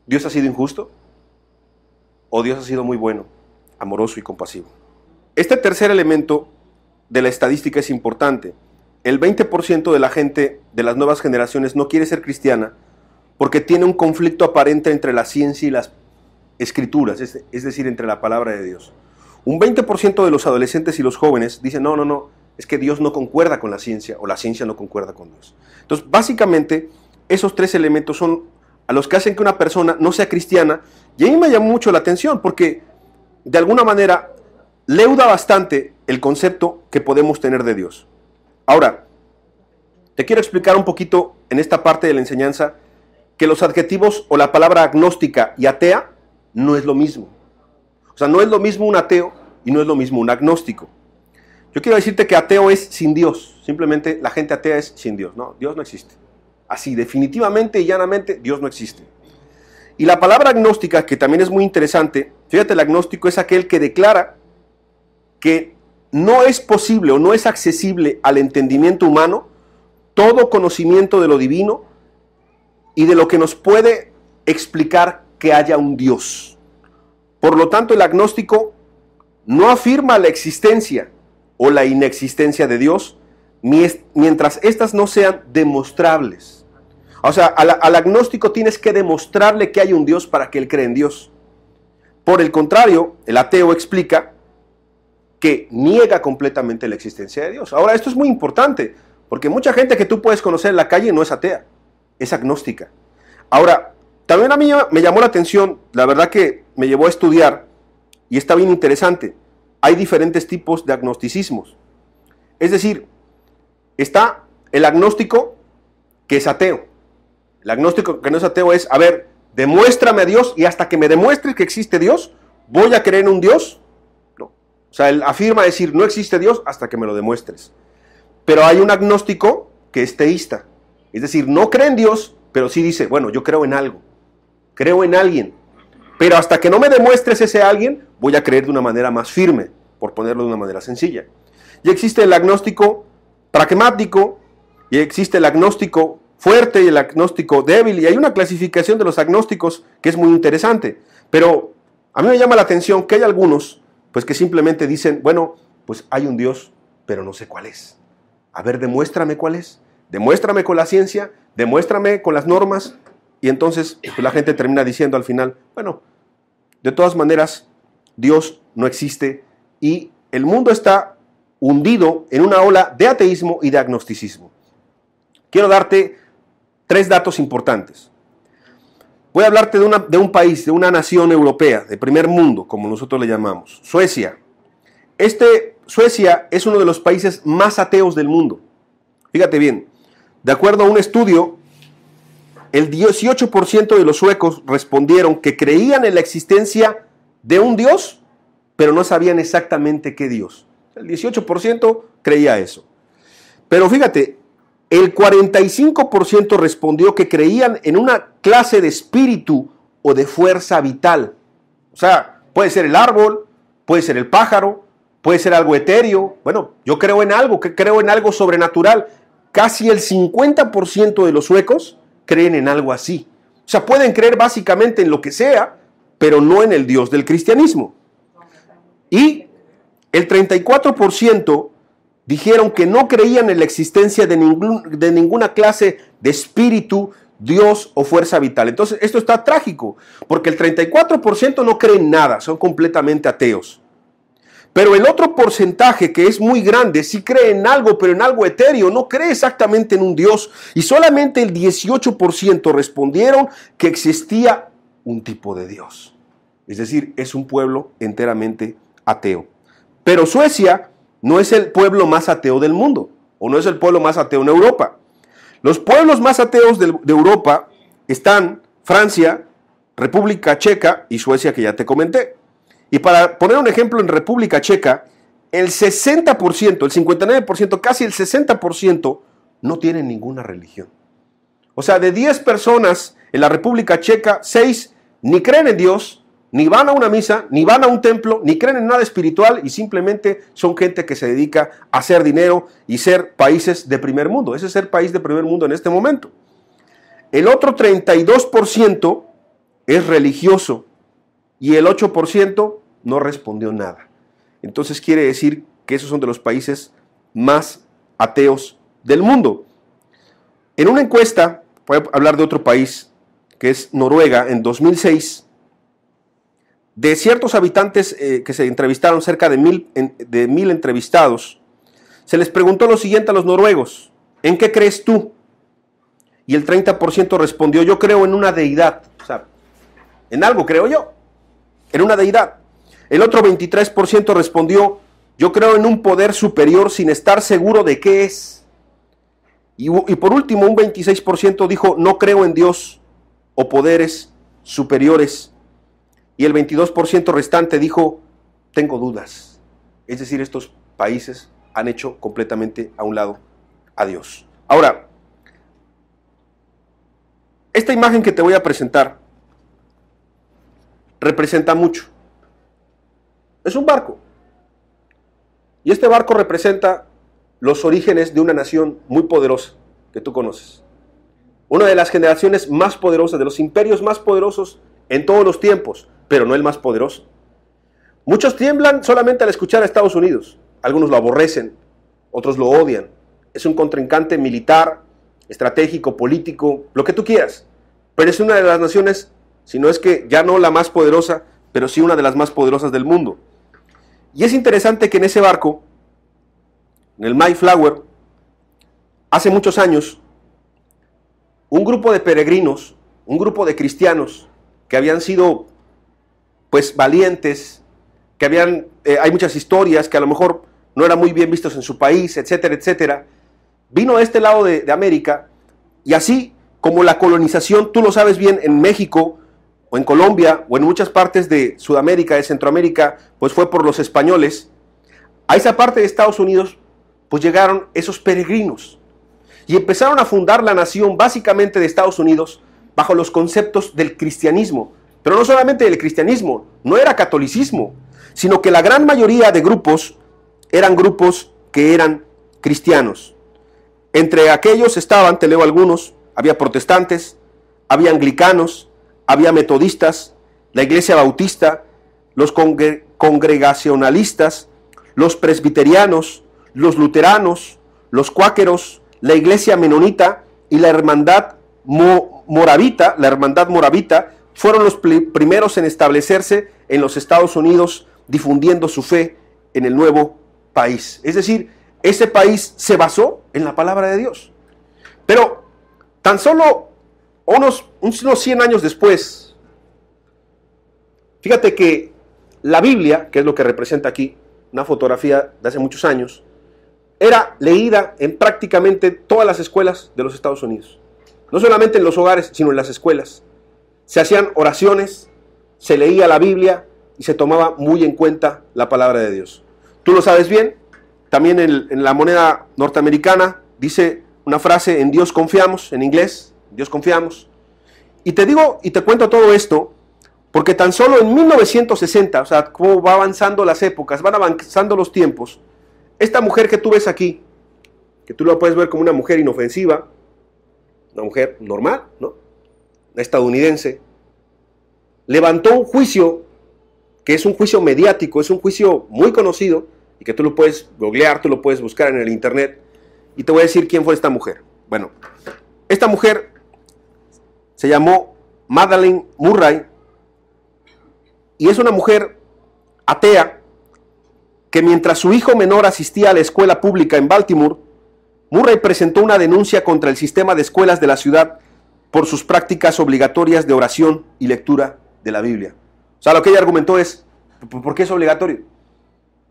¿Dios ha sido injusto? ¿O Dios ha sido muy bueno, amoroso y compasivo? Este tercer elemento de la estadística es importante. El 20% de la gente de las nuevas generaciones no quiere ser cristiana porque tiene un conflicto aparente entre la ciencia y las escrituras, es decir, entre la palabra de Dios. Un 20% de los adolescentes y los jóvenes dicen, no, es que Dios no concuerda con la ciencia, o la ciencia no concuerda con Dios. Entonces, básicamente, esos 3 elementos son a los que hacen que una persona no sea cristiana, Y a mí me llamó mucho la atención porque de alguna manera leuda bastante el concepto que podemos tener de Dios. Ahora, te quiero explicar un poquito en esta parte de la enseñanza que los adjetivos o la palabra agnóstica y atea no es lo mismo. O sea, no es lo mismo un ateo y no es lo mismo un agnóstico. Yo quiero decirte que ateo es sin Dios. Simplemente la gente atea es sin Dios. No, Dios no existe. Así, definitivamente y llanamente, Dios no existe. Y la palabra agnóstica, que también es muy interesante, fíjate, el agnóstico es aquel que declara que no es posible o no es accesible al entendimiento humano todo conocimiento de lo divino y de lo que nos puede explicar que haya un Dios. Por lo tanto, el agnóstico no afirma la existencia o la inexistencia de Dios mientras éstas no sean demostrables. O sea, al agnóstico tienes que demostrarle que hay un Dios para que él cree en Dios. Por el contrario, el ateo explica que niega completamente la existencia de Dios. Ahora, esto es muy importante, porque mucha gente que tú puedes conocer en la calle no es atea, es agnóstica. Ahora, también a mí me llamó la atención, la verdad que me llevó a estudiar, y está bien interesante. Hay diferentes tipos de agnosticismos. Es decir, está el agnóstico que es ateo. El agnóstico que no es ateo es, a ver, demuéstrame a Dios y hasta que me demuestres que existe Dios, voy a creer en un Dios. No. O sea, él afirma decir, no existe Dios hasta que me lo demuestres. Pero hay un agnóstico que es teísta. Es decir, no cree en Dios, pero sí dice, bueno, yo creo en algo. Creo en alguien. Pero hasta que no me demuestres ese alguien, voy a creer de una manera más firme, por ponerlo de una manera sencilla. Y existe el agnóstico pragmático, y existe el agnóstico fuerte y el agnóstico débil, y hay una clasificación de los agnósticos que es muy interesante. Pero a mí me llama la atención que hay algunos, pues que simplemente dicen, bueno, pues hay un Dios, pero no sé cuál es. A ver, demuéstrame cuál es. Demuéstrame con la ciencia, demuéstrame con las normas. Y entonces pues la gente termina diciendo al final, bueno, de todas maneras, Dios no existe y el mundo está hundido en una ola de ateísmo y de agnosticismo. Quiero darte 3 datos importantes. Voy a hablarte de un país, de una nación europea, de primer mundo, como nosotros le llamamos, Suecia. Suecia es uno de los países más ateos del mundo. Fíjate bien, de acuerdo a un estudio, el 18% de los suecos respondieron que creían en la existencia de un Dios, pero no sabían exactamente qué Dios. El 18% creía eso. Pero fíjate, el 45% respondió que creían en una clase de espíritu o de fuerza vital. O sea, puede ser el árbol, puede ser el pájaro, puede ser algo etéreo. Bueno, yo creo en algo sobrenatural. Casi el 50% de los suecos creen en algo así. O sea, pueden creer básicamente en lo que sea, pero no en el Dios del cristianismo. Y el 34% dijeron que no creían en la existencia de ninguna clase de espíritu, Dios o fuerza vital. Entonces, esto está trágico, porque el 34% no cree en nada, son completamente ateos. Pero el otro porcentaje, que es muy grande, sí cree en algo, pero en algo etéreo, no cree exactamente en un Dios. Y solamente el 18% respondieron que existía un tipo de Dios. Es decir, es un pueblo enteramente ateo. Pero Suecia no es el pueblo más ateo del mundo, o no es el pueblo más ateo en Europa. Los pueblos más ateos de Europa están Francia, República Checa y Suecia, que ya te comenté. Y para poner un ejemplo, en República Checa, el 60%, el 59%, casi el 60% no tienen ninguna religión. O sea, de 10 personas en la República Checa, 6 ni creen en Dios, ni van a una misa, ni van a un templo, ni creen en nada espiritual y simplemente son gente que se dedica a hacer dinero y ser países de primer mundo. Ese es ser país de primer mundo en este momento. El otro 32% es religioso y el 8% no respondió nada. Entonces quiere decir que esos son de los países más ateos del mundo. En una encuesta, voy a hablar de otro país, que es Noruega, en 2006, de ciertos habitantes que se entrevistaron, cerca de 1,000 entrevistados, se les preguntó lo siguiente a los noruegos: ¿en qué crees tú? Y el 30% respondió: yo creo en una deidad. O sea, en algo, creo yo, en una deidad. El otro 23% respondió, yo creo en un poder superior sin estar seguro de qué es. Y por último, un 26% dijo, no creo en Dios o poderes superiores. Y el 22% restante dijo, tengo dudas. Es decir, estos países han hecho completamente a un lado a Dios. Ahora, esta imagen que te voy a presentar representa mucho. Es un barco. Y este barco representa los orígenes de una nación muy poderosa que tú conoces. Una de las generaciones más poderosas, de los imperios más poderosos en todos los tiempos, pero no el más poderoso. Muchos tiemblan solamente al escuchar a Estados Unidos. Algunos lo aborrecen, otros lo odian. Es un contrincante militar, estratégico, político, lo que tú quieras. Pero es una de las naciones, si no es que ya no la más poderosa, pero sí una de las más poderosas del mundo. Y es interesante que en ese barco, en el Mayflower, hace muchos años, un grupo de peregrinos, un grupo de cristianos que habían sido, pues, valientes, que hay muchas historias que a lo mejor no eran muy bien vistos en su país, etcétera, etcétera, vino a este lado de América, y así como la colonización, tú lo sabes bien, en México, o en Colombia, o en muchas partes de Sudamérica, de Centroamérica, pues fue por los españoles. A esa parte de Estados Unidos, pues llegaron esos peregrinos, y empezaron a fundar la nación básicamente de Estados Unidos, bajo los conceptos del cristianismo. Pero no solamente del cristianismo, no era catolicismo, sino que la gran mayoría de grupos eran grupos que eran cristianos. Entre aquellos estaban, te leo algunos, había protestantes, había anglicanos, había metodistas, la iglesia bautista, los congregacionalistas, los presbiterianos, los luteranos, los cuáqueros, la iglesia menonita y la hermandad moravita, fueron los primeros en establecerse en los Estados Unidos, difundiendo su fe en el nuevo país. Es decir, ese país se basó en la palabra de Dios. Pero tan solo unos 100 años después, fíjate que la Biblia, que es lo que representa aquí, una fotografía de hace muchos años, era leída en prácticamente todas las escuelas de los Estados Unidos. No solamente en los hogares, sino en las escuelas. Se hacían oraciones, se leía la Biblia y se tomaba muy en cuenta la palabra de Dios. Tú lo sabes bien, también en la moneda norteamericana dice una frase, en Dios confiamos, en inglés, Dios confiamos. Y te digo y te cuento todo esto porque tan solo en 1960, o sea, cómo va avanzando las épocas, van avanzando los tiempos, esta mujer que tú ves aquí, que tú la puedes ver como una mujer inofensiva, una mujer normal, ¿no? Una estadounidense, levantó un juicio que es un juicio mediático, es un juicio muy conocido y que tú lo puedes googlear, tú lo puedes buscar en el internet y te voy a decir quién fue esta mujer. Bueno, esta mujer se llamó Madalyn Murray y es una mujer atea que mientras su hijo menor asistía a la escuela pública en Baltimore, Murray presentó una denuncia contra el sistema de escuelas de la ciudad por sus prácticas obligatorias de oración y lectura de la Biblia. O sea, lo que ella argumentó es, ¿por qué es obligatorio?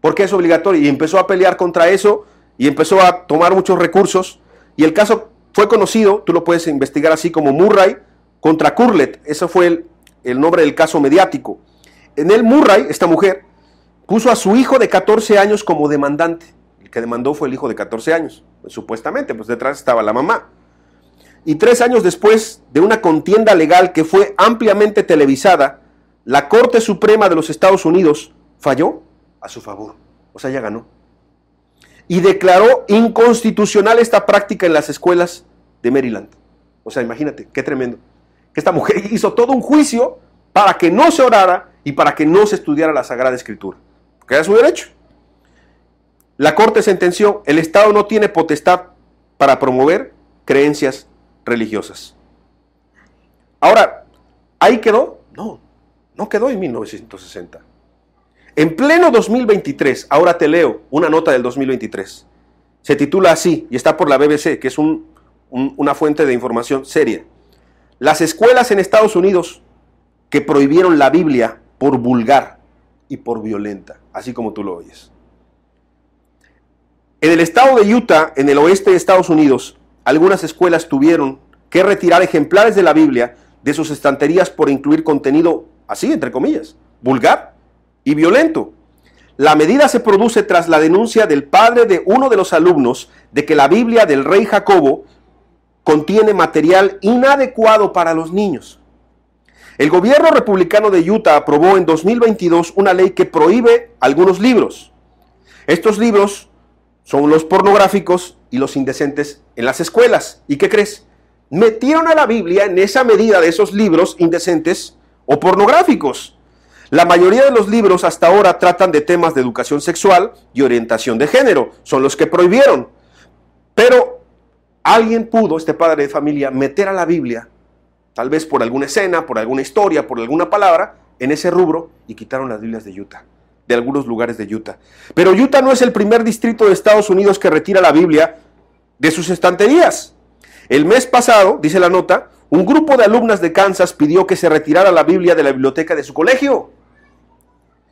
¿Por qué es obligatorio? Y empezó a pelear contra eso y empezó a tomar muchos recursos y el caso fue conocido, tú lo puedes investigar así como Murray contra Curlet, ese fue el nombre del caso mediático. En él Murray, esta mujer, puso a su hijo de 14 años como demandante. El que demandó fue el hijo de 14 años, pues, supuestamente, pues detrás estaba la mamá. Y 3 años después de una contienda legal que fue ampliamente televisada, la Corte Suprema de los Estados Unidos falló a su favor, o sea, ya ganó. Y declaró inconstitucional esta práctica en las escuelas de Maryland. O sea, imagínate, qué tremendo. Que esta mujer hizo todo un juicio para que no se orara y para que no se estudiara la Sagrada Escritura, porque era su derecho. La Corte sentenció, el Estado no tiene potestad para promover creencias religiosas. Ahora, ¿ahí quedó? No, no quedó en 1960. En pleno 2023, ahora te leo una nota del 2023. Se titula así, y está por la BBC, que es una fuente de información seria. Las escuelas en Estados Unidos que prohibieron la Biblia por vulgar y por violenta, así como tú lo oyes. En el estado de Utah, en el oeste de Estados Unidos, algunas escuelas tuvieron que retirar ejemplares de la Biblia de sus estanterías por incluir contenido, así entre comillas, vulgar y violento. La medida se produce tras la denuncia del padre de uno de los alumnos de que la Biblia del rey Jacobo contiene material inadecuado para los niños. El gobierno republicano de Utah aprobó en 2022 una ley que prohíbe algunos libros. Estos libros son los pornográficos y los indecentes en las escuelas. ¿Y qué crees? Metieron a la Biblia en esa medida de esos libros indecentes o pornográficos. La mayoría de los libros hasta ahora tratan de temas de educación sexual y orientación de género. Son los que prohibieron. Pero alguien pudo, este padre de familia, meter a la Biblia, tal vez por alguna escena, por alguna historia, por alguna palabra, en ese rubro, y quitaron las Biblias de Utah, de algunos lugares de Utah. Pero Utah no es el primer distrito de Estados Unidos que retira la Biblia de sus estanterías. El mes pasado, dice la nota, un grupo de alumnas de Kansas pidió que se retirara la Biblia de la biblioteca de su colegio.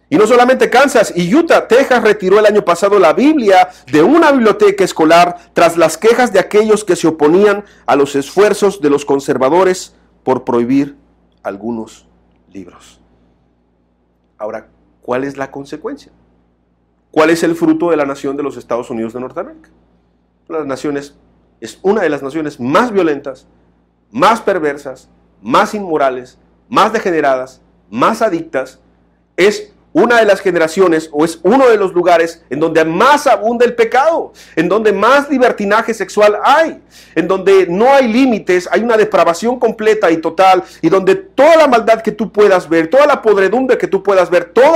Y no solamente Kansas y Utah, Texas retiró el año pasado la Biblia de una biblioteca escolar tras las quejas de aquellos que se oponían a los esfuerzos de los conservadores por prohibir algunos libros. Ahora, ¿cuál es la consecuencia? ¿Cuál es el fruto de la nación de los Estados Unidos de Norteamérica? Es una de las naciones más violentas, más perversas, más inmorales, más degeneradas, más adictas. Es una de las generaciones, o es uno de los lugares en donde más abunda el pecado, en donde más libertinaje sexual hay, en donde no hay límites, hay una depravación completa y total, y donde toda la maldad que tú puedas ver, toda la podredumbre que tú puedas ver, todo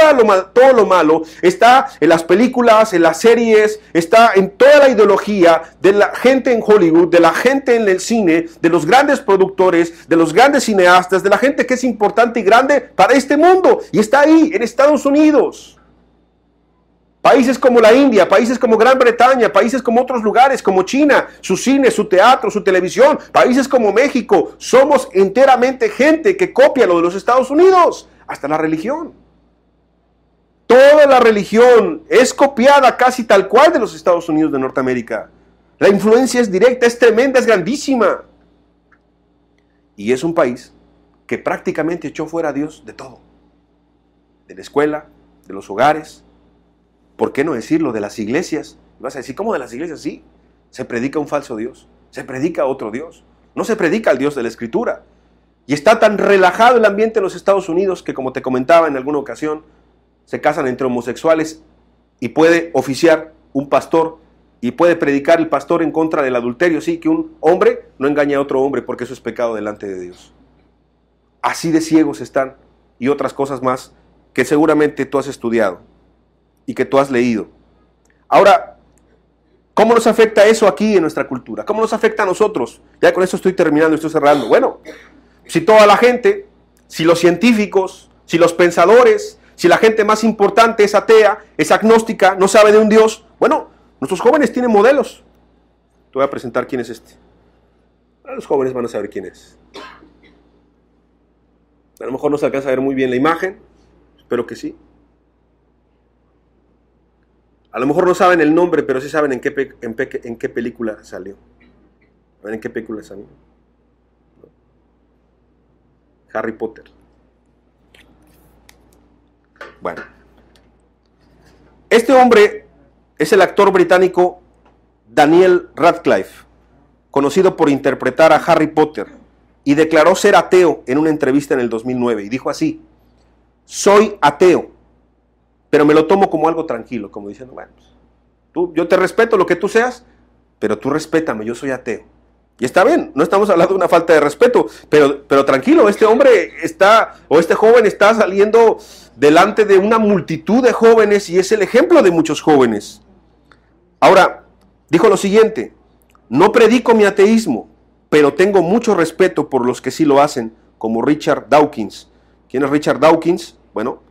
lo malo está en las películas, en las series, está en toda la ideología de la gente en Hollywood, de la gente en el cine, de los grandes productores, de los grandes cineastas, de la gente que es importante y grande para este mundo, y está ahí en Estados Unidos. Países como la India, países como Gran Bretaña, países como otros lugares, como China, su cine, su teatro, su televisión, países como México, somos enteramente gente que copia lo de los Estados Unidos, hasta la religión. Toda la religión es copiada casi tal cual de los Estados Unidos de Norteamérica. La influencia es directa, es tremenda, es grandísima. Y es un país que prácticamente echó fuera a Dios de todo. De la escuela, de los hogares, ¿por qué no decirlo? De las iglesias. Vas a decir, ¿cómo de las iglesias? Sí, se predica un falso Dios, se predica otro Dios, no se predica al Dios de la Escritura. Y está tan relajado el ambiente en los Estados Unidos que, como te comentaba en alguna ocasión, se casan entre homosexuales y puede oficiar un pastor y puede predicar el pastor en contra del adulterio. Sí, que un hombre no engañe a otro hombre porque eso es pecado delante de Dios. Así de ciegos están, y otras cosas más que seguramente tú has estudiado y que tú has leído. Ahora, ¿cómo nos afecta eso aquí en nuestra cultura? ¿Cómo nos afecta a nosotros? Ya con esto estoy terminando, estoy cerrando. Bueno, si toda la gente, si los científicos, si los pensadores, si la gente más importante es atea, es agnóstica, no sabe de un Dios, bueno, nuestros jóvenes tienen modelos. Te voy a presentar quién es este. Los jóvenes van a saber quién es. A lo mejor no se alcanza a ver muy bien la imagen, espero que sí. A lo mejor no saben el nombre, pero sí saben en qué película salió. A ver en qué película salió. Harry Potter. Bueno. Este hombre es el actor británico Daniel Radcliffe, conocido por interpretar a Harry Potter, y declaró ser ateo en una entrevista en el 2009, y dijo así: soy ateo, pero me lo tomo como algo tranquilo, como diciendo, bueno, yo te respeto lo que tú seas, pero tú respétame, yo soy ateo. Y está bien, no estamos hablando de una falta de respeto, pero tranquilo, este hombre este joven está saliendo delante de una multitud de jóvenes y es el ejemplo de muchos jóvenes. Ahora, dijo lo siguiente: no predico mi ateísmo, pero tengo mucho respeto por los que sí lo hacen, como Richard Dawkins. ¿Quién es Richard Dawkins? Bueno,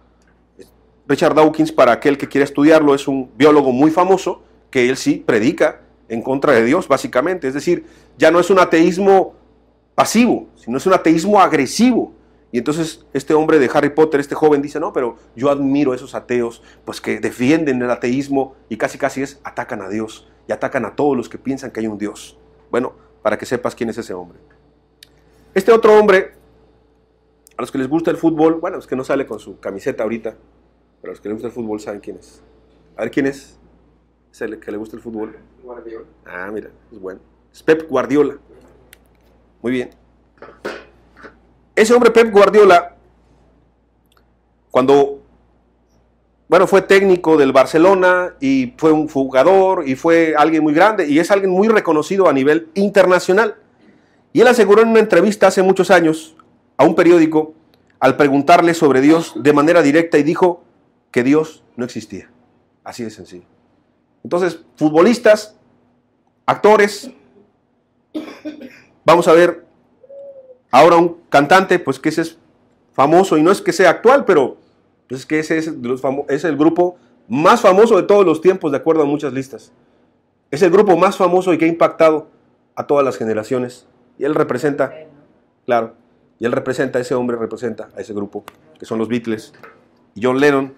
Richard Dawkins, para aquel que quiera estudiarlo, es un biólogo muy famoso, que él sí predica en contra de Dios, básicamente. Es decir, ya no es un ateísmo pasivo, sino es un ateísmo agresivo. Y entonces este hombre de Harry Potter, este joven, dice, no, pero yo admiro a esos ateos, pues que defienden el ateísmo y casi atacan a Dios y atacan a todos los que piensan que hay un Dios. Bueno, para que sepas quién es ese hombre. Este otro hombre, a los que les gusta el fútbol, bueno, es que no sale con su camiseta ahorita, pero a los que les gusta el fútbol saben quién es. A ver, ¿quién es? ¿Es el que le gusta el fútbol? Guardiola. Ah, mira, es bueno. Es Pep Guardiola. Muy bien. Ese hombre Pep Guardiola, cuando, bueno, fue técnico del Barcelona y fue un jugador y fue alguien muy grande y es alguien muy reconocido a nivel internacional. Y él aseguró en una entrevista hace muchos años a un periódico, al preguntarle sobre Dios de manera directa, y dijo que Dios no existía. Así de sencillo. Entonces, futbolistas, actores, vamos a ver ahora un cantante, pues que ese es famoso, y no es que sea actual, pero es que ese es el grupo más famoso de todos los tiempos, de acuerdo a muchas listas. Es el grupo más famoso y que ha impactado a todas las generaciones. Y él representa, claro, ese hombre representa a ese grupo, que son los Beatles. Y John Lennon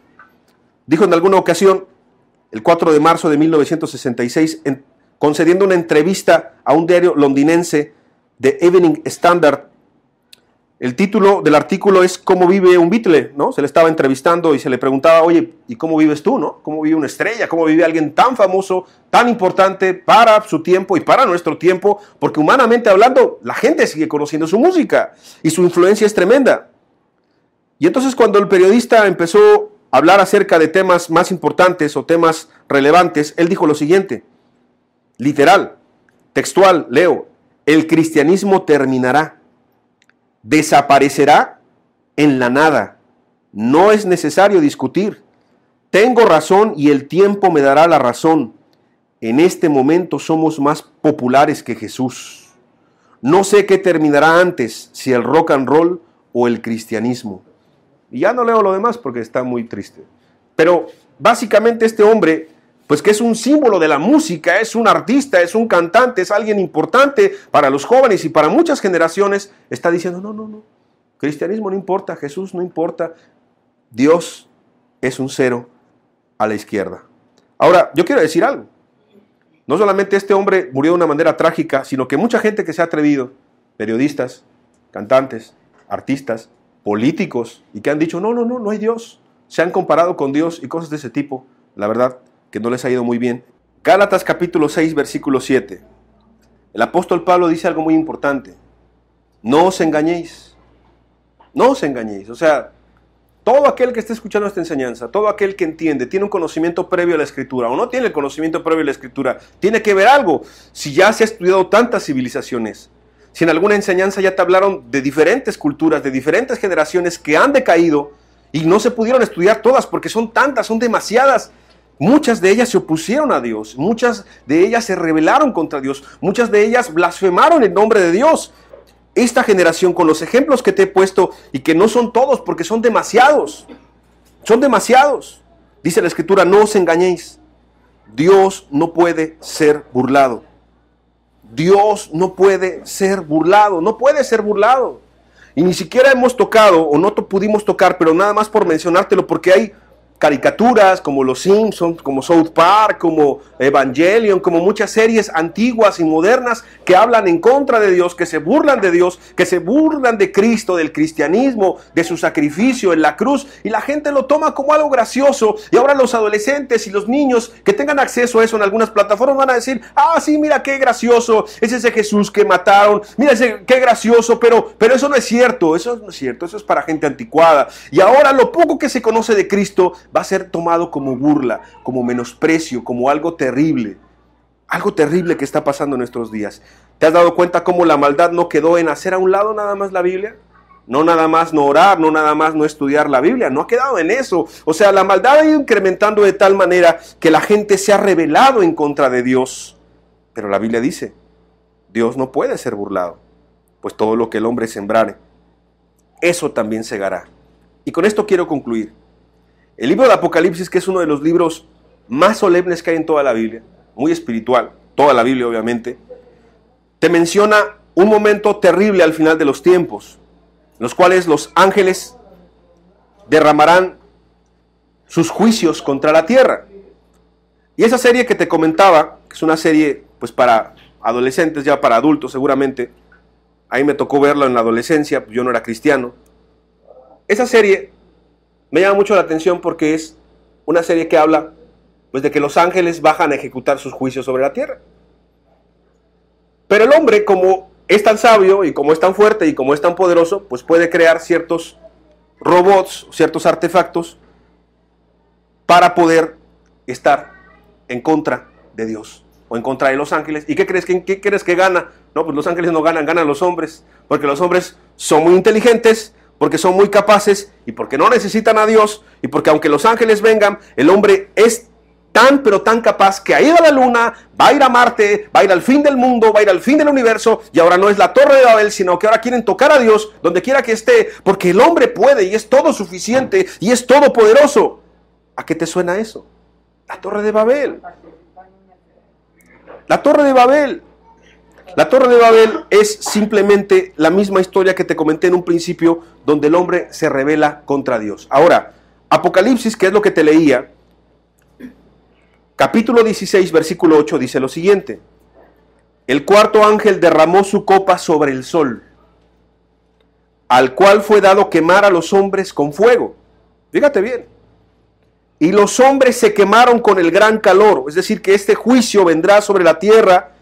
dijo en alguna ocasión, el 4 de marzo de 1966, concediendo una entrevista a un diario londinense, The Evening Standard. El título del artículo es ¿Cómo vive un Beatle? ¿No? Se le estaba entrevistando y se le preguntaba, oye, ¿y cómo vives tú? ¿No? ¿Cómo vive una estrella? ¿Cómo vive alguien tan famoso, tan importante para su tiempo y para nuestro tiempo? Porque humanamente hablando, la gente sigue conociendo su música y su influencia es tremenda. Y entonces cuando el periodista empezó a hablar acerca de temas más importantes o temas relevantes, él dijo lo siguiente, literal, textual, leo, el cristianismo terminará. Desaparecerá en la nada. No es necesario discutir. Tengo razón y el tiempo me dará la razón. En este momento somos más populares que Jesús. No sé qué terminará antes, si el rock and roll o el cristianismo. Y ya no leo lo demás porque está muy triste. Pero básicamente este hombre, pues que es un símbolo de la música, es un artista, es un cantante, es alguien importante para los jóvenes y para muchas generaciones, está diciendo, no, cristianismo no importa, Jesús no importa, Dios es un cero a la izquierda. Ahora, yo quiero decir algo, no solamente este hombre murió de una manera trágica, sino que mucha gente que se ha atrevido, periodistas, cantantes, artistas, políticos, y que han dicho, no hay Dios, se han comparado con Dios y cosas de ese tipo, la verdad, que no les ha ido muy bien. Gálatas capítulo 6, versículo 7. El apóstol Pablo dice algo muy importante. No os engañéis. No os engañéis. O sea, todo aquel que esté escuchando esta enseñanza, todo aquel que entiende, tiene un conocimiento previo a la Escritura o no tiene el conocimiento previo a la Escritura, tiene que ver algo. Si ya se ha estudiado tantas civilizaciones, si en alguna enseñanza ya te hablaron de diferentes culturas, de diferentes generaciones que han decaído y no se pudieron estudiar todas porque son tantas, son demasiadas. Muchas de ellas se opusieron a Dios, muchas de ellas se rebelaron contra Dios, muchas de ellas blasfemaron el nombre de Dios. Esta generación, con los ejemplos que te he puesto, y que no son todos porque son demasiados, dice la Escritura, no os engañéis, Dios no puede ser burlado. Dios no puede ser burlado, no puede ser burlado. Y ni siquiera hemos tocado, o no pudimos tocar, pero nada más por mencionártelo, porque hay caricaturas como Los Simpsons, como South Park, como Evangelion, como muchas series antiguas y modernas que hablan en contra de Dios, que se burlan de Dios, que se burlan de Cristo, del cristianismo, de su sacrificio en la cruz, y la gente lo toma como algo gracioso. Y ahora los adolescentes y los niños que tengan acceso a eso en algunas plataformas van a decir, ah, sí, mira qué gracioso, es ese Jesús que mataron, mira ese, qué gracioso, pero eso no es cierto, eso es para gente anticuada. Y ahora lo poco que se conoce de Cristo va a ser tomado como burla, como menosprecio, como algo terrible que está pasando en nuestros días. ¿Te has dado cuenta cómo la maldad no quedó en hacer a un lado nada más la Biblia? No nada más no orar, no nada más no estudiar la Biblia, no ha quedado en eso. O sea, la maldad ha ido incrementando de tal manera que la gente se ha rebelado en contra de Dios. Pero la Biblia dice, Dios no puede ser burlado, pues todo lo que el hombre sembrare, eso también segará. Y con esto quiero concluir. El libro de Apocalipsis, que es uno de los libros más solemnes que hay en toda la Biblia, muy espiritual, toda la Biblia obviamente, te menciona un momento terrible al final de los tiempos. los cuales los ángeles derramarán sus juicios contra la tierra. Y esa serie que te comentaba, que es una serie pues para adolescentes, ya para adultos seguramente, ahí me tocó verlo en la adolescencia, yo no era cristiano. Esa serie me llama mucho la atención porque es una serie que habla pues de que los ángeles bajan a ejecutar sus juicios sobre la tierra. Pero el hombre, como es tan sabio y como es tan fuerte y como es tan poderoso, pues puede crear ciertos robots, ciertos artefactos para poder estar en contra de Dios o en contra de los ángeles. ¿Y qué crees que gana? No, pues los ángeles no ganan, ganan los hombres, porque los hombres son muy inteligentes, porque son muy capaces y porque no necesitan a Dios, y porque aunque los ángeles vengan, el hombre es tan pero tan capaz que ha ido a la luna, va a ir a Marte, va a ir al fin del mundo, va a ir al fin del universo, y ahora no es la Torre de Babel, sino que ahora quieren tocar a Dios donde quiera que esté, porque el hombre puede y es todo suficiente y es todopoderoso. ¿A qué te suena eso? La Torre de Babel. La Torre de Babel. La Torre de Babel es simplemente la misma historia que te comenté en un principio, donde el hombre se rebela contra Dios. Ahora, Apocalipsis, que es lo que te leía, capítulo 16, versículo 8, dice lo siguiente: el cuarto ángel derramó su copa sobre el sol, al cual fue dado quemar a los hombres con fuego. Fíjate bien. Y los hombres se quemaron con el gran calor, es decir, que este juicio vendrá sobre la tierra,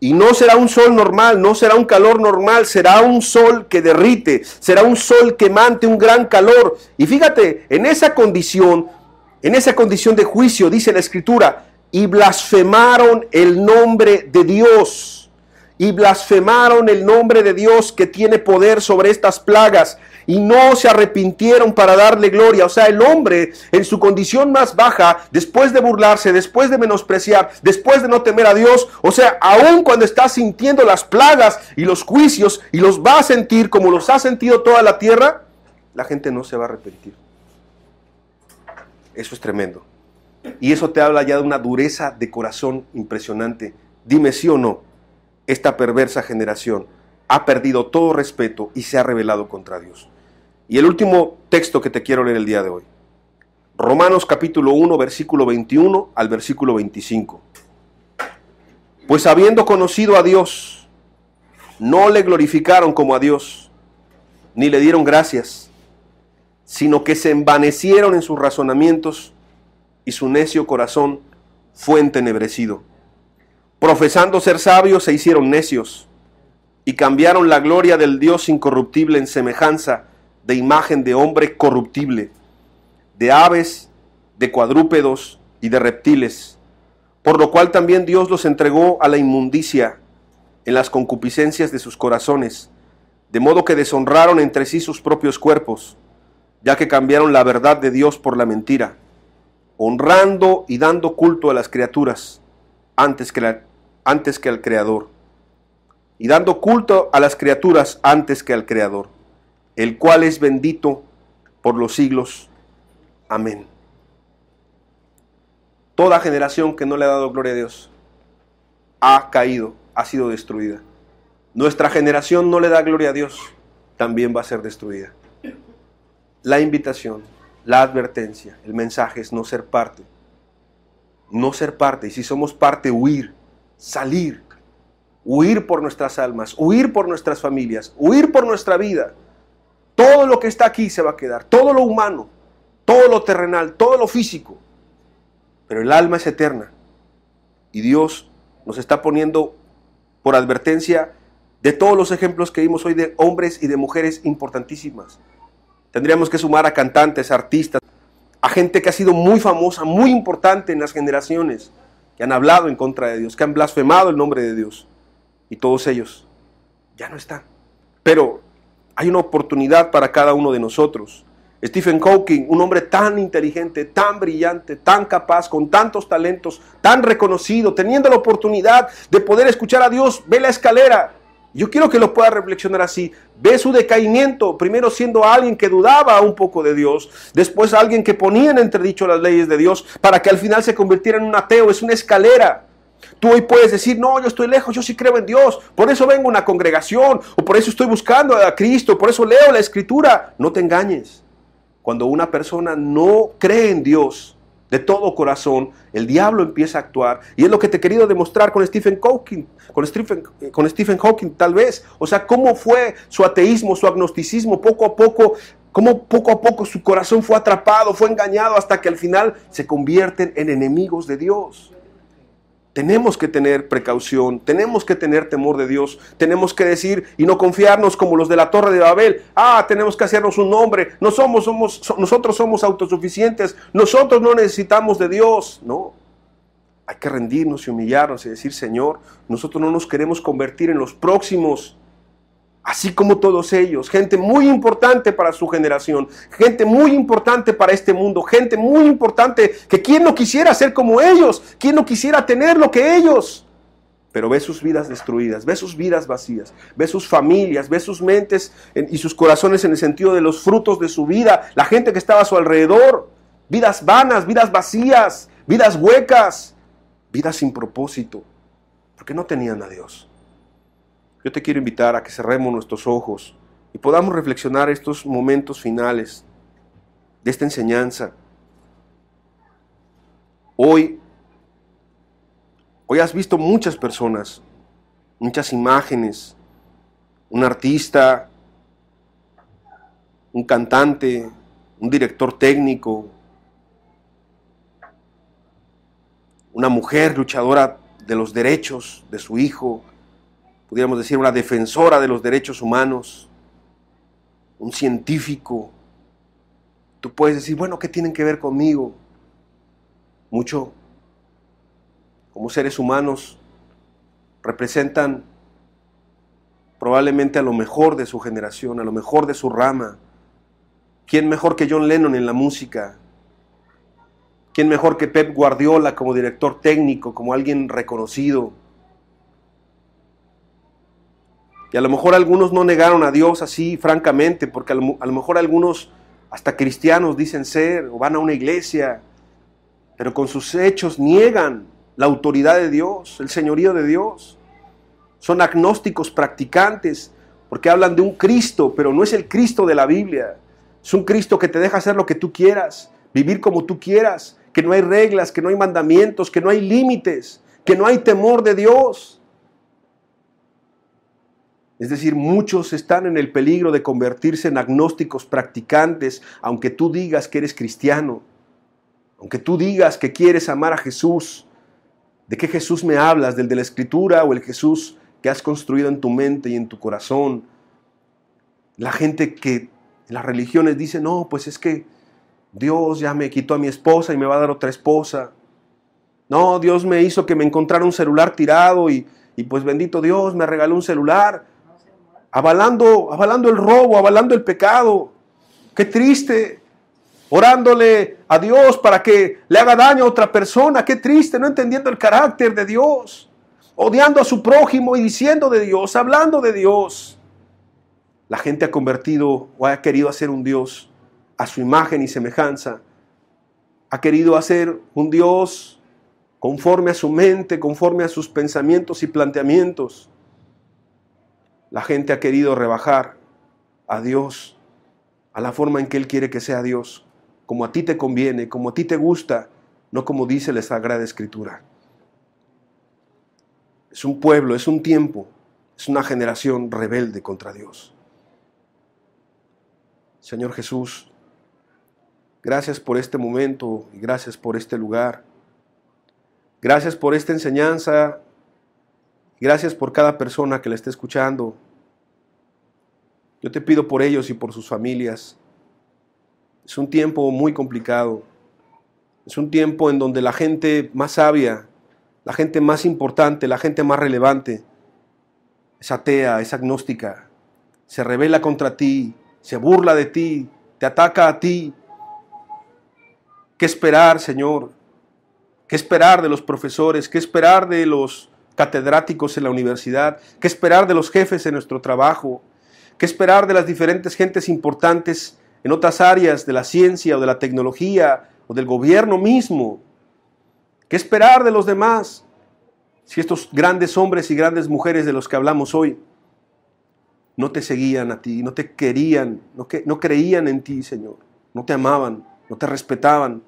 y no será un sol normal, no será un calor normal, será un sol que derrite, será un sol quemante, un gran calor. Y fíjate, en esa condición de juicio, dice la Escritura, y blasfemaron el nombre de Dios, y blasfemaron el nombre de Dios que tiene poder sobre estas plagas, y no se arrepintieron para darle gloria. O sea, el hombre en su condición más baja, después de burlarse, después de menospreciar, después de no temer a Dios, o sea, aun cuando está sintiendo las plagas y los juicios, y los va a sentir como los ha sentido toda la tierra, la gente no se va a arrepentir. Eso es tremendo. Y eso te habla ya de una dureza de corazón impresionante. Dime sí o no, esta perversa generación ha perdido todo respeto y se ha rebelado contra Dios. Y el último texto que te quiero leer el día de hoy. Romanos capítulo 1, versículo 21 al versículo 25. Pues habiendo conocido a Dios, no le glorificaron como a Dios, ni le dieron gracias, sino que se envanecieron en sus razonamientos, y su necio corazón fue entenebrecido. Profesando ser sabios, se hicieron necios, y cambiaron la gloria del Dios incorruptible en semejanza de imagen de hombre corruptible, de aves, de cuadrúpedos y de reptiles, por lo cual también Dios los entregó a la inmundicia en las concupiscencias de sus corazones, de modo que deshonraron entre sí sus propios cuerpos, ya que cambiaron la verdad de Dios por la mentira, honrando y dando culto a las criaturas antes que al Creador, y dando culto a las criaturas antes que al Creador, el cual es bendito por los siglos. Amén. Toda generación que no le ha dado gloria a Dios ha caído, ha sido destruida. Nuestra generación no le da gloria a Dios, también va a ser destruida. La invitación, la advertencia, el mensaje es no ser parte. No ser parte, y si somos parte, huir, salir, huir por nuestras almas, huir por nuestras familias, huir por nuestra vida. Todo lo que está aquí se va a quedar, todo lo humano, todo lo terrenal, todo lo físico. Pero el alma es eterna. Y Dios nos está poniendo por advertencia de todos los ejemplos que vimos hoy de hombres y de mujeres importantísimas. Tendríamos que sumar a cantantes, artistas, a gente que ha sido muy famosa, muy importante en las generaciones, que han hablado en contra de Dios, que han blasfemado el nombre de Dios. Y todos ellos ya no están. Pero hay una oportunidad para cada uno de nosotros. Stephen Hawking, un hombre tan inteligente, tan brillante, tan capaz, con tantos talentos, tan reconocido, teniendo la oportunidad de poder escuchar a Dios, ve la escalera. Yo quiero que lo pueda reflexionar así. Ve su decaimiento, primero siendo alguien que dudaba un poco de Dios, después alguien que ponía en entredicho las leyes de Dios, para que al final se convirtiera en un ateo. Es una escalera. Tú hoy puedes decir, no, yo estoy lejos, yo sí creo en Dios, por eso vengo a una congregación, o por eso estoy buscando a Cristo, por eso leo la Escritura. No te engañes. Cuando una persona no cree en Dios de todo corazón, el diablo empieza a actuar. Y es lo que te he querido demostrar con Stephen Hawking tal vez. O sea, cómo fue su ateísmo, su agnosticismo, poco a poco, cómo poco a poco su corazón fue atrapado, fue engañado, hasta que al final se convierten en enemigos de Dios. Tenemos que tener precaución, tenemos que tener temor de Dios, tenemos que decir y no confiarnos como los de la Torre de Babel. Tenemos que hacernos un nombre, nosotros somos autosuficientes, nosotros no necesitamos de Dios. No, hay que rendirnos y humillarnos y decir, Señor, nosotros no nos queremos convertir en los próximos, así como todos ellos, gente muy importante para su generación, gente muy importante para este mundo, gente muy importante que quién no quisiera ser como ellos, quién no quisiera tener lo que ellos, pero ve sus vidas destruidas, ve sus vidas vacías, ve sus familias, ve sus mentes y sus corazones en el sentido de los frutos de su vida, la gente que estaba a su alrededor, vidas vanas, vidas vacías, vidas huecas, vidas sin propósito, porque no tenían a Dios. Yo te quiero invitar a que cerremos nuestros ojos y podamos reflexionar estos momentos finales de esta enseñanza. Hoy has visto muchas personas, muchas imágenes, un artista, un cantante, un director técnico, una mujer luchadora de los derechos de su hijo, pudiéramos decir una defensora de los derechos humanos, un científico. Tú puedes decir, bueno, ¿qué tienen que ver conmigo? Mucho. Como seres humanos representan probablemente a lo mejor de su generación, a lo mejor de su rama. ¿Quién mejor que John Lennon en la música? ¿Quién mejor que Pep Guardiola como director técnico, como alguien reconocido? Y a lo mejor algunos no negaron a Dios así francamente, porque a lo mejor algunos hasta cristianos dicen ser o van a una iglesia, pero con sus hechos niegan la autoridad de Dios, el señorío de Dios. Son agnósticos practicantes porque hablan de un Cristo, pero no es el Cristo de la Biblia. Es un Cristo que te deja hacer lo que tú quieras, vivir como tú quieras, que no hay reglas, que no hay mandamientos, que no hay límites, que no hay temor de Dios. Es decir, muchos están en el peligro de convertirse en agnósticos practicantes, aunque tú digas que eres cristiano, aunque tú digas que quieres amar a Jesús. ¿De qué Jesús me hablas? ¿Del de la Escritura o el Jesús que has construido en tu mente y en tu corazón? La gente que en las religiones dice, no, pues es que Dios ya me quitó a mi esposa y me va a dar otra esposa. No, Dios me hizo que me encontrara un celular tirado y pues bendito Dios me regaló un celular. Avalando el robo, avalando el pecado. Qué triste. Orándole a Dios para que le haga daño a otra persona. Qué triste, no entendiendo el carácter de Dios. Odiando a su prójimo y diciendo de Dios, hablando de Dios. La gente ha convertido o ha querido hacer un Dios a su imagen y semejanza. Ha querido hacer un Dios conforme a su mente, conforme a sus pensamientos y planteamientos. La gente ha querido rebajar a Dios a la forma en que Él quiere que sea Dios, como a ti te conviene, como a ti te gusta, no como dice la Sagrada Escritura. Es un pueblo, es un tiempo, es una generación rebelde contra Dios. Señor Jesús, gracias por este momento y gracias por este lugar. Gracias por esta enseñanza. Gracias por cada persona que la esté escuchando. Yo te pido por ellos y por sus familias. Es un tiempo muy complicado. Es un tiempo en donde la gente más sabia, la gente más importante, la gente más relevante, es atea, es agnóstica. Se rebela contra ti, se burla de ti, te ataca a ti. ¿Qué esperar, Señor? ¿Qué esperar de los profesores? ¿Qué esperar de los catedráticos en la universidad? ¿Qué esperar de los jefes en nuestro trabajo? ¿Qué esperar de las diferentes gentes importantes en otras áreas de la ciencia o de la tecnología o del gobierno mismo? ¿Qué esperar de los demás? Si estos grandes hombres y grandes mujeres de los que hablamos hoy no te seguían a ti, no te querían, no creían en ti, Señor, no te amaban, no te respetaban.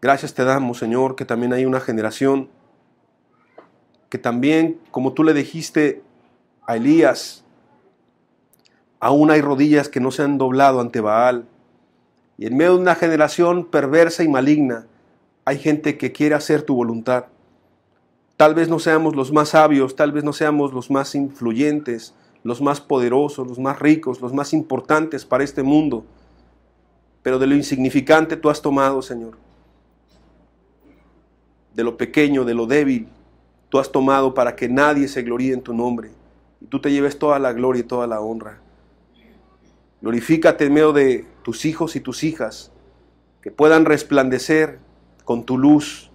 Gracias te damos, Señor, que también hay una generación que también, como tú le dijiste a Elías, aún hay rodillas que no se han doblado ante Baal. Y en medio de una generación perversa y maligna, hay gente que quiere hacer tu voluntad. Tal vez no seamos los más sabios, tal vez no seamos los más influyentes, los más poderosos, los más ricos, los más importantes para este mundo, pero de lo insignificante tú has tomado, Señor. De lo pequeño, de lo débil, tú has tomado para que nadie se gloríe en tu nombre. Y tú te lleves toda la gloria y toda la honra. Glorifícate en medio de tus hijos y tus hijas, que puedan resplandecer con tu luz,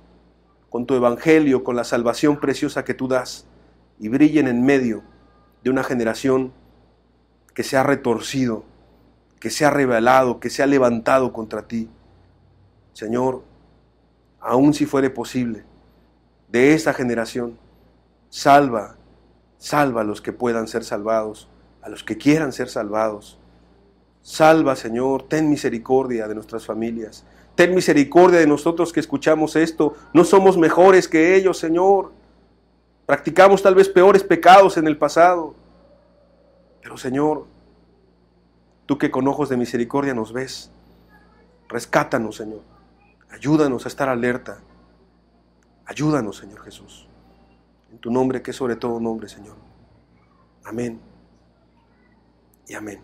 con tu evangelio, con la salvación preciosa que tú das, y brillen en medio de una generación que se ha retorcido, que se ha rebelado, que se ha levantado contra ti. Señor, aun si fuere posible, de esta generación, salva a los que puedan ser salvados, a los que quieran ser salvados. Salva, Señor, ten misericordia de nuestras familias. Ten misericordia de nosotros que escuchamos esto. No somos mejores que ellos, Señor. Practicamos tal vez peores pecados en el pasado. Pero, Señor, tú que con ojos de misericordia nos ves, rescátanos, Señor. Ayúdanos a estar alerta. Ayúdanos, Señor Jesús. En tu nombre, que es sobre todo nombre, Señor. Amén y amén.